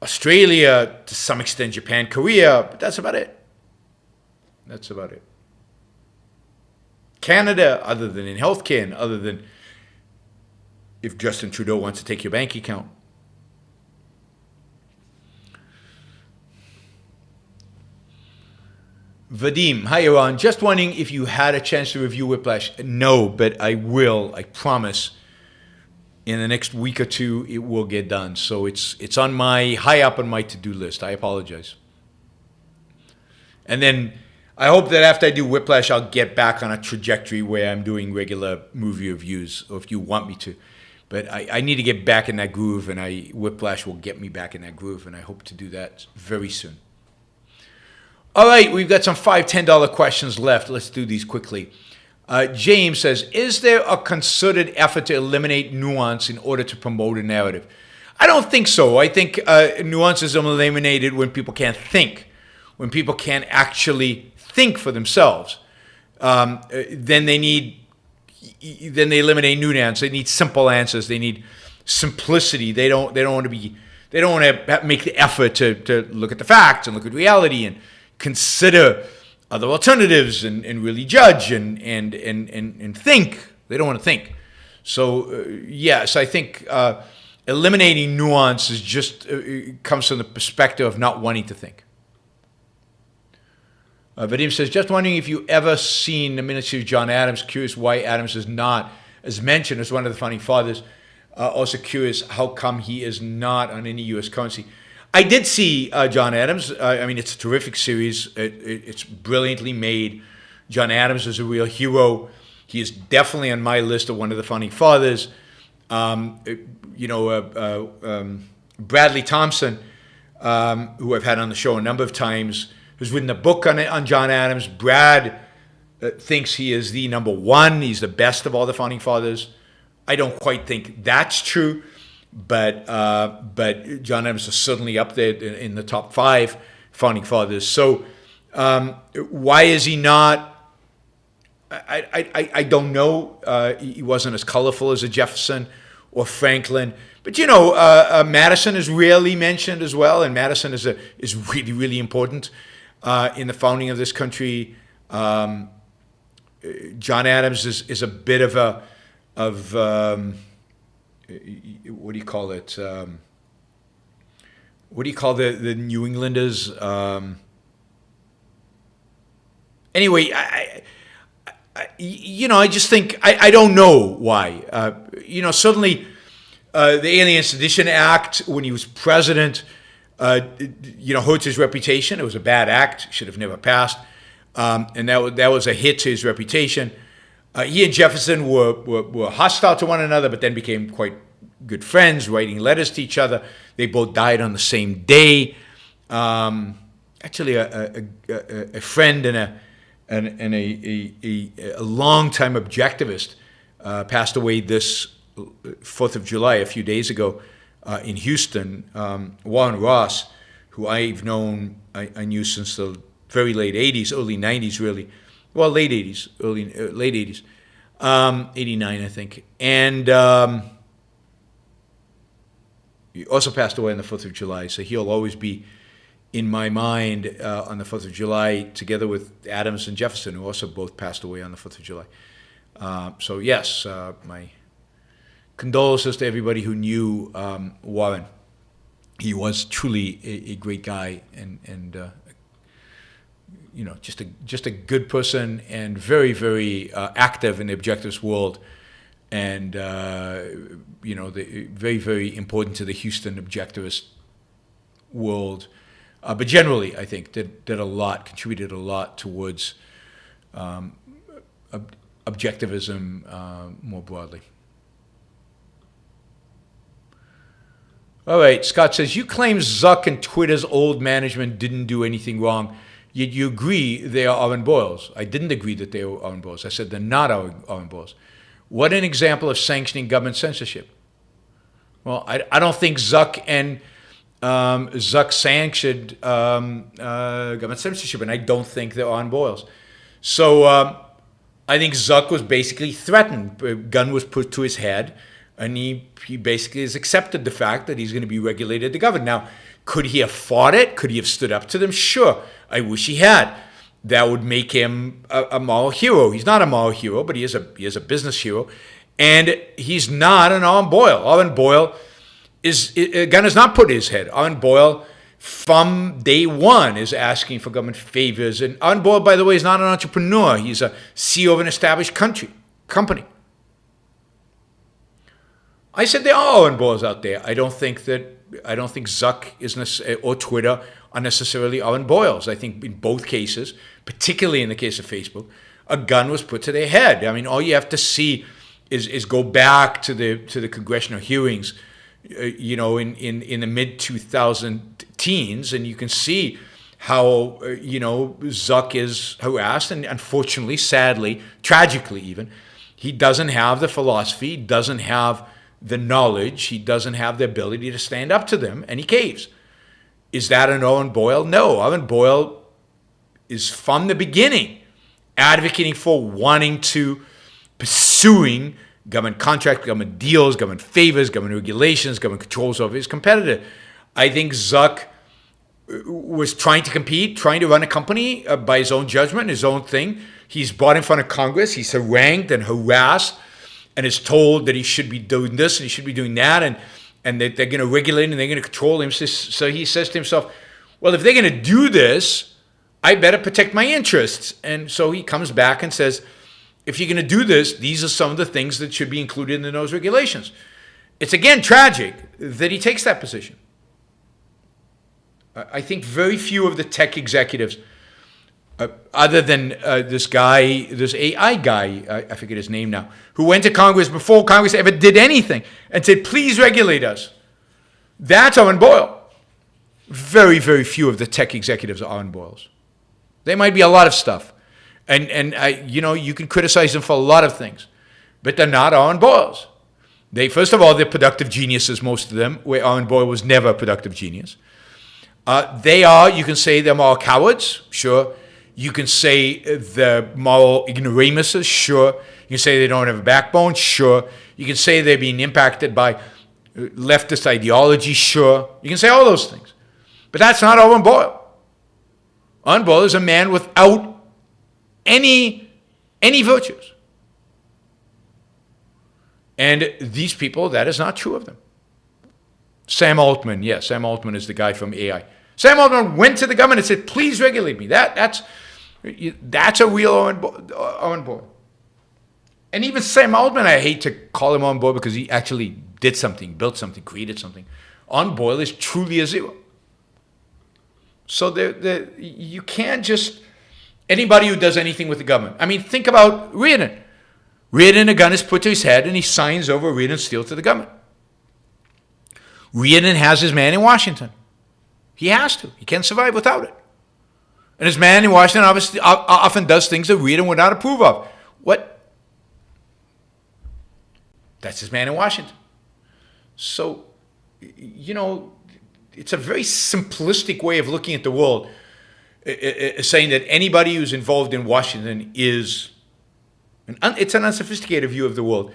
Australia, to some extent Japan, Korea, but that's about it. That's about it. Canada, other than in healthcare and other than if Justin Trudeau wants to take your bank account. Vadim, hi Yaron. Just wondering if you had a chance to review Whiplash. No, but I will, I promise. In the next week or two, it will get done. So it's on high up on my to-do list. I apologize. And then I hope that after I do Whiplash, I'll get back on a trajectory where I'm doing regular movie reviews, or if you want me to. But I need to get back in that groove, and Whiplash will get me back in that groove, and I hope to do that very soon. All right, we've got some $5, $10 questions left. Let's do these quickly. James says, is there a concerted effort to eliminate nuance in order to promote a narrative? I don't think so. I think nuance is eliminated when people can't think, when people can't actually think for themselves. Then they eliminate nuance. They need simple answers. They need simplicity. They don't want to make the effort to look at the facts and look at reality and consider other alternatives and really judge and think. They don't want to think. So yes, I think eliminating nuance is just comes from the perspective of not wanting to think. Vadim says, just wondering if you ever seen the miniseries John Adams. Curious why Adams is not as mentioned as one of the founding fathers. Also curious how come he is not on any U.S. currency. I did see John Adams. I mean, it's a terrific series. It's brilliantly made. John Adams is a real hero. He is definitely on my list of one of the founding fathers. Bradley Thompson, who I've had on the show a number of times, who's written a book on John Adams. Brad thinks he is the number one. He's the best of all the founding fathers. I don't quite think that's true, but John Adams is certainly up there in the top 5 founding fathers. So why is he not? I don't know. He wasn't as colorful as a Jefferson or Franklin. But Madison is rarely mentioned as well, and Madison is really, really important in the founding of this country. John Adams is a bit of what do you call it? What do you call the New Englanders? Anyway, I just think I don't know why. Certainly. The Alien Sedition Act, when he was president, hurt his reputation. It was a bad act; should have never passed, and that was a hit to his reputation. He and Jefferson were hostile to one another, but then became quite good friends, writing letters to each other. They both died on the same day. Actually, a friend and a longtime objectivist passed away this 4th of July, a few days ago, in Houston. Warren Ross, who I've known, I knew since the very late 80s, early 90s, really. Well, late 80s, late 80s. 89, I think. And he also passed away on the 4th of July, so he'll always be in my mind on the 4th of July, together with Adams and Jefferson, who also both passed away on the 4th of July. So yes, my condolences to everybody who knew Warren. He was truly a great guy, and just a good person, and very, very active in the objectivist world, and very, very important to the Houston objectivist world. But generally, I think contributed a lot towards objectivism more broadly. All right, Scott says, you claim Zuck and Twitter's old management didn't do anything wrong, yet you agree they are Orren Boyles. I didn't agree that they were Orren Boyles. I said they're not Orren Boyles. What an example of sanctioning government censorship. Well, I don't think Zuck and Zuck sanctioned government censorship, and I don't think they're Orren Boyles. So I think Zuck was basically threatened. A gun was put to his head, and he basically has accepted the fact that he's going to be regulated to govern. Now, could he have fought it? Could he have stood up to them? Sure. I wish he had. That would make him a moral hero. He's not a moral hero, but he is a business hero. And he's not an Orren Boyle. Orren Boyle a gun is not put in his head. Orren Boyle, from day one, is asking for government favors. And Orren Boyle, by the way, is not an entrepreneur. He's a CEO of an established company. I said there are Orren Boyles out there. I don't think Zuck or Twitter are necessarily Orren Boyles. I think in both cases, particularly in the case of Facebook, a gun was put to their head. I mean, all you have to see is go back to the congressional hearings, in the mid-2000 teens, and you can see how Zuck is harassed, and unfortunately, sadly, tragically even, he doesn't have the philosophy, he doesn't have the knowledge, he doesn't have the ability to stand up to them, and he caves. Is that an Orren Boyle? No. Orren Boyle is from the beginning advocating for pursuing government contracts, government deals, government favors, government regulations, government controls over his competitor. I think Zuck was trying to compete, trying to run a company by his own judgment, his own thing. He's brought in front of Congress, he's harangued and harassed, and is told that he should be doing this and he should be doing that, and that they're going to regulate him and they're going to control him. So he says to himself, well, if they're going to do this, I better protect my interests. And so he comes back and says, if you're going to do this, these are some of the things that should be included in those regulations. It's again tragic that he takes that position. I think very few of the tech executives, other than this guy, this AI guy, I forget his name now, who went to Congress before Congress ever did anything and said, please regulate us. That's Orren Boyles. Very, very few of the tech executives are Orren Boyles. They might be a lot of stuff. And you can criticize them for a lot of things, but they're not Orren Boyles. First of all, they're productive geniuses, most of them, where Orren Boyles was never a productive genius. You can say they're moral cowards, sure. You can say they're moral ignoramuses, sure. You can say they don't have a backbone, sure. You can say they're being impacted by leftist ideology, sure. You can say all those things. But that's not Orren Boyles. Orren Boyles is a man without any virtues. And these people, that is not true of them. Sam Altman is the guy from AI. Sam Altman went to the government and said, please regulate me. That's a real Orren Boyles. And even Sam Altman, I hate to call him Orren Boyles because he actually did something, built something, created something. Orren Boyles is truly a zero. So you can't just, anybody who does anything with the government. I mean, think about Reardon. Reardon, a gun is put to his head and he signs over Reardon's steel to the government. Reardon has his man in Washington. He has to. He can't survive without it. And his man in Washington obviously often does things that Reardon would not approve of. What? That's his man in Washington. So, it's a very simplistic way of looking at the world, saying that anybody who's involved in Washington is, it's an unsophisticated view of the world.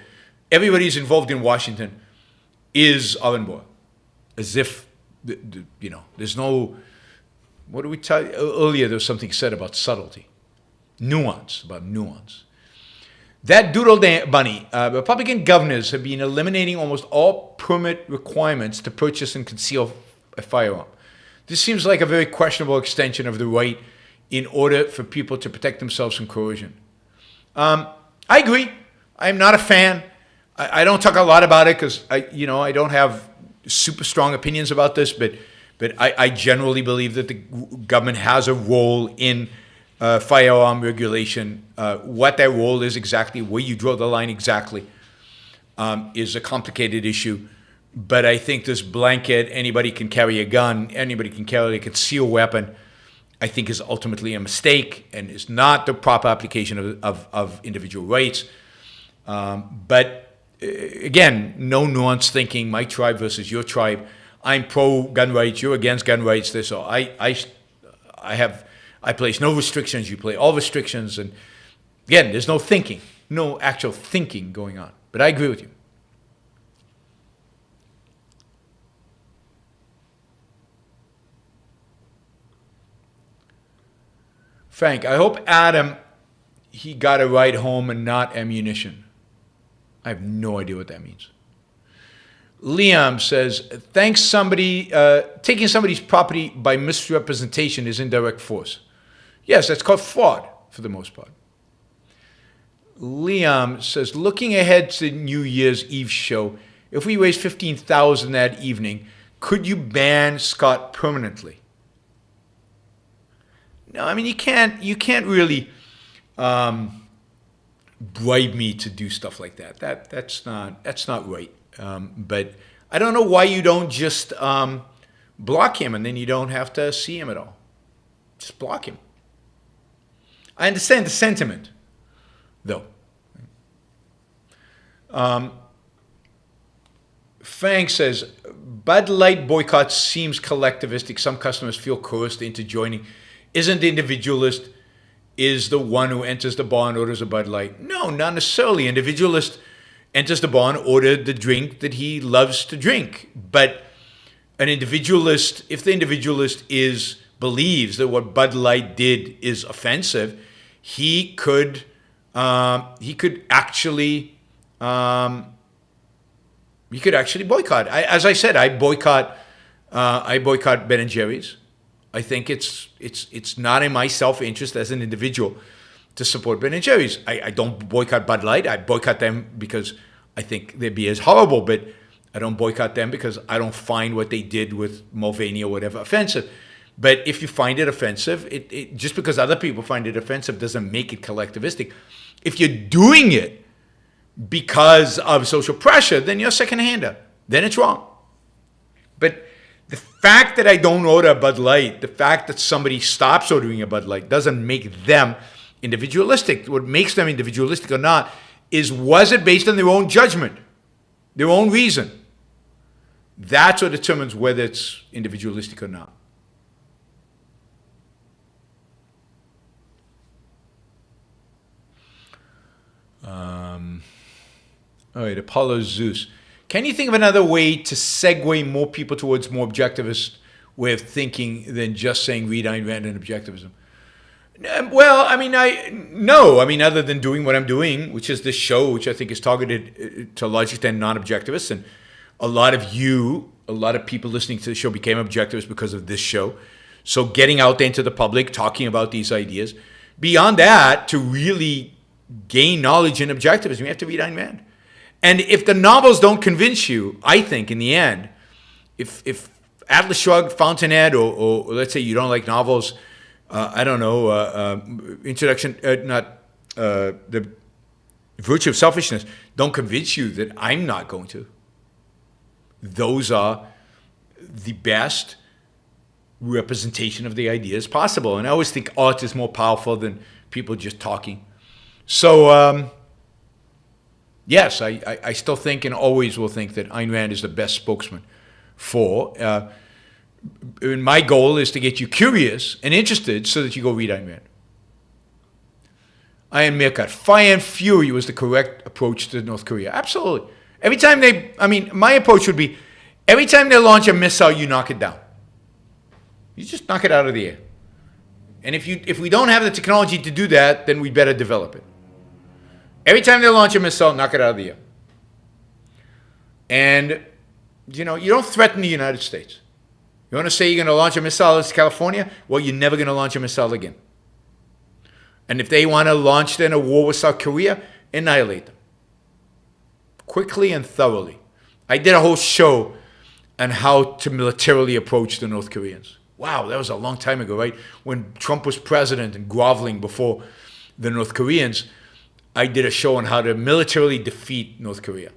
Everybody who's involved in Washington is Orren Boyles. As if, there's no, what did we tell you? Earlier there was something said about subtlety. Nuance. That doodle bunny, Republican governors have been eliminating almost all permit requirements to purchase and conceal a firearm. This seems like a very questionable extension of the right in order for people to protect themselves from coercion. I agree. I'm not a fan. I don't talk a lot about it because I don't have super strong opinions about this, but I generally believe that the government has a role in firearm regulation. What that role is exactly, where you draw the line exactly, is a complicated issue. But I think this blanket, anybody can carry a gun, anybody can carry a concealed weapon, I think is ultimately a mistake and is not the proper application of individual rights. But again, no nuanced thinking, my tribe versus your tribe. I'm pro-gun rights, you're against gun rights. So I place no restrictions, you play all restrictions. And again, there's no thinking, no actual thinking going on. But I agree with you. Frank, I hope Adam, he got a ride home and not ammunition. I have no idea what that means. Liam says, taking somebody's property by misrepresentation is indirect force. Yes, that's called fraud for the most part. Liam says, looking ahead to New Year's Eve show, if we raise $15,000 that evening, could you ban Scott permanently? No, I mean, you can't really bribe me to do stuff like that. That's not right. But I don't know why you don't just block him and then you don't have to see him at all. Just block him. I understand the sentiment, though. Frank says, Bud Light boycott seems collectivistic. Some customers feel coerced into joining. Isn't the individualist is the one who enters the bar and orders a Bud Light? No, not necessarily. Individualist enters the bar and orders the drink that he loves to drink. But an individualist, if the individualist believes that what Bud Light did is offensive, he could actually boycott. As I said, I boycott Ben and Jerry's. I think it's not in my self-interest as an individual to support Ben and Jerry's. I don't boycott Bud Light. I boycott them because I think their beer is horrible, but I don't boycott them because I don't find what they did with Mulvaney or whatever offensive. But if you find it offensive, it just because other people find it offensive doesn't make it collectivistic. If you're doing it because of social pressure, then you're a second-hander. Then it's wrong. But the fact that I don't order a Bud Light, the fact that somebody stops ordering a Bud Light doesn't make them individualistic. What makes them individualistic or not is, was it based on their own judgment, their own reason? That's what determines whether it's individualistic or not. All right, Apollo Zeus. Can you think of another way to segue more people towards more objectivist way of thinking than just saying read Ayn Rand and Objectivism? Well, other than doing what I'm doing, which is this show, which I think is targeted to a large extent non-objectivists, and a lot of people listening to the show became objectivists because of this show. So getting out there into the public, talking about these ideas. Beyond that, to really gain knowledge in objectivism, you have to read Ayn Rand. And if the novels don't convince you, I think in the end, if Atlas Shrugged, Fountainhead, or let's say you don't like novels, Introduction, the Virtue of Selfishness, don't convince you that I'm not going to. Those are the best representation of the ideas possible. And I always think art is more powerful than people just talking. So, yes, I still think and always will think that Ayn Rand is the best spokesman for. And my goal is to get you curious and interested so that you go read Ayn Rand. Iron Meerkat, fire and fury was the correct approach to North Korea. Absolutely. Every time my approach would be, every time they launch a missile, you knock it down. You just knock it out of the air. And if we don't have the technology to do that, then we better develop it. Every time they launch a missile, knock it out of the air. And, you don't threaten the United States. You want to say you're going to launch a missile to California? Well, you're never going to launch a missile again. And if they want to launch then a war with South Korea, annihilate them. Quickly and thoroughly. I did a whole show on how to militarily approach the North Koreans. Wow, that was a long time ago, right? When Trump was president and groveling before the North Koreans, I did a show on how to militarily defeat North Korea.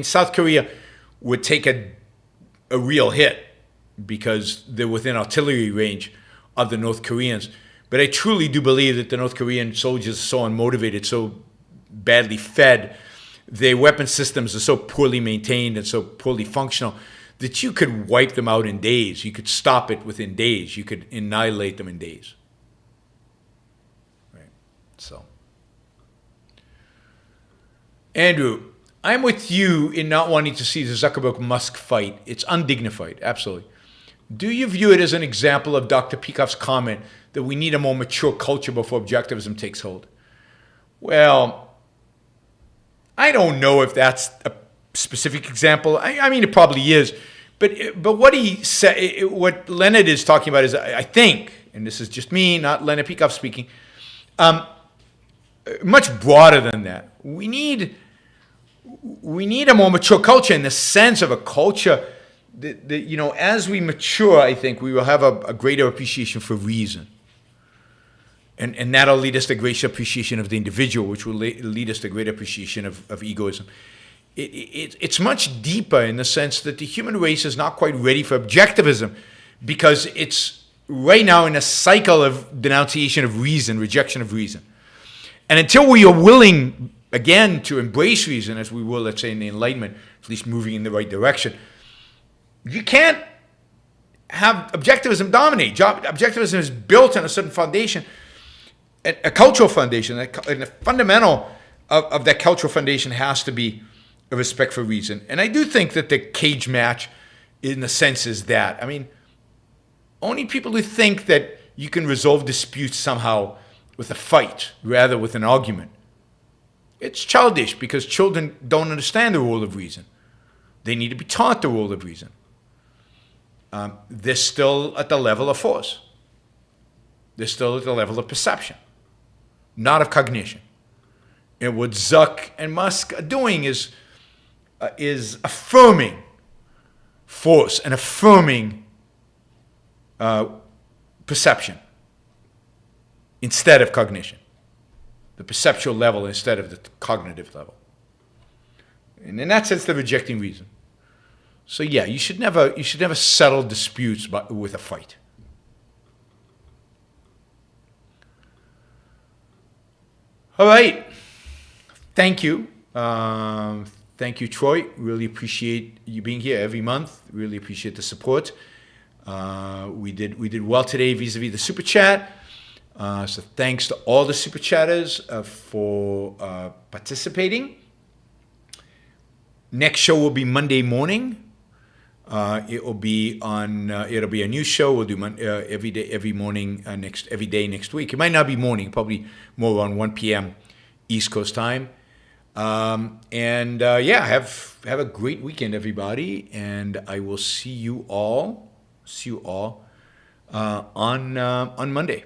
South Korea would take a real hit because they're within artillery range of the North Koreans. But I truly do believe that the North Korean soldiers are so unmotivated, so badly fed, their weapon systems are so poorly maintained and so poorly functional that you could wipe them out in days. You could stop it within days. You could annihilate them in days. Right. So, Andrew, I'm with you in not wanting to see the Zuckerberg-Musk fight. It's undignified, absolutely. Do you view it as an example of Dr. Peikoff's comment that we need a more mature culture before objectivism takes hold? Well, I don't know if that's a specific example. It probably is. But what he said, what Leonard is talking about is, I think, and this is just me, not Leonard Peikoff speaking, much broader than that. We need a more mature culture in the sense of a culture that as we mature, I think we will have a greater appreciation for reason. And that'll lead us to greater appreciation of the individual, which will lead us to greater appreciation of egoism. It's much deeper in the sense that the human race is not quite ready for objectivism because it's right now in a cycle of denunciation of reason, rejection of reason. And until we are willing, again, to embrace reason, as we will, let's say, in the Enlightenment, at least moving in the right direction, you can't have objectivism dominate. Objectivism is built on a certain foundation, a cultural foundation, and the fundamental of that cultural foundation has to be a respect for reason. And I do think that the cage match, in a sense, is that. Only people who think that you can resolve disputes somehow with a fight rather with an argument. It's childish because children don't understand the role of reason. They need to be taught the role of reason. they're still at the level of force. They're still at the level of perception, not of cognition. And what Zuck and Musk are doing is affirming force and affirming perception instead of cognition. The perceptual level instead of the cognitive level. And in that sense, they're rejecting reason. So yeah, you should never settle disputes with a fight. All right. Thank you. Thank you, Troy. Really appreciate you being here every month. Really appreciate the support. We did well today vis-a-vis the super chat. So thanks to all the super chatters for participating. Next show will be Monday morning. It'll be a new show. We'll do every day next week. It might not be morning, probably more around 1 p.m. East Coast time. Have a great weekend, everybody, and I will see you all on Monday.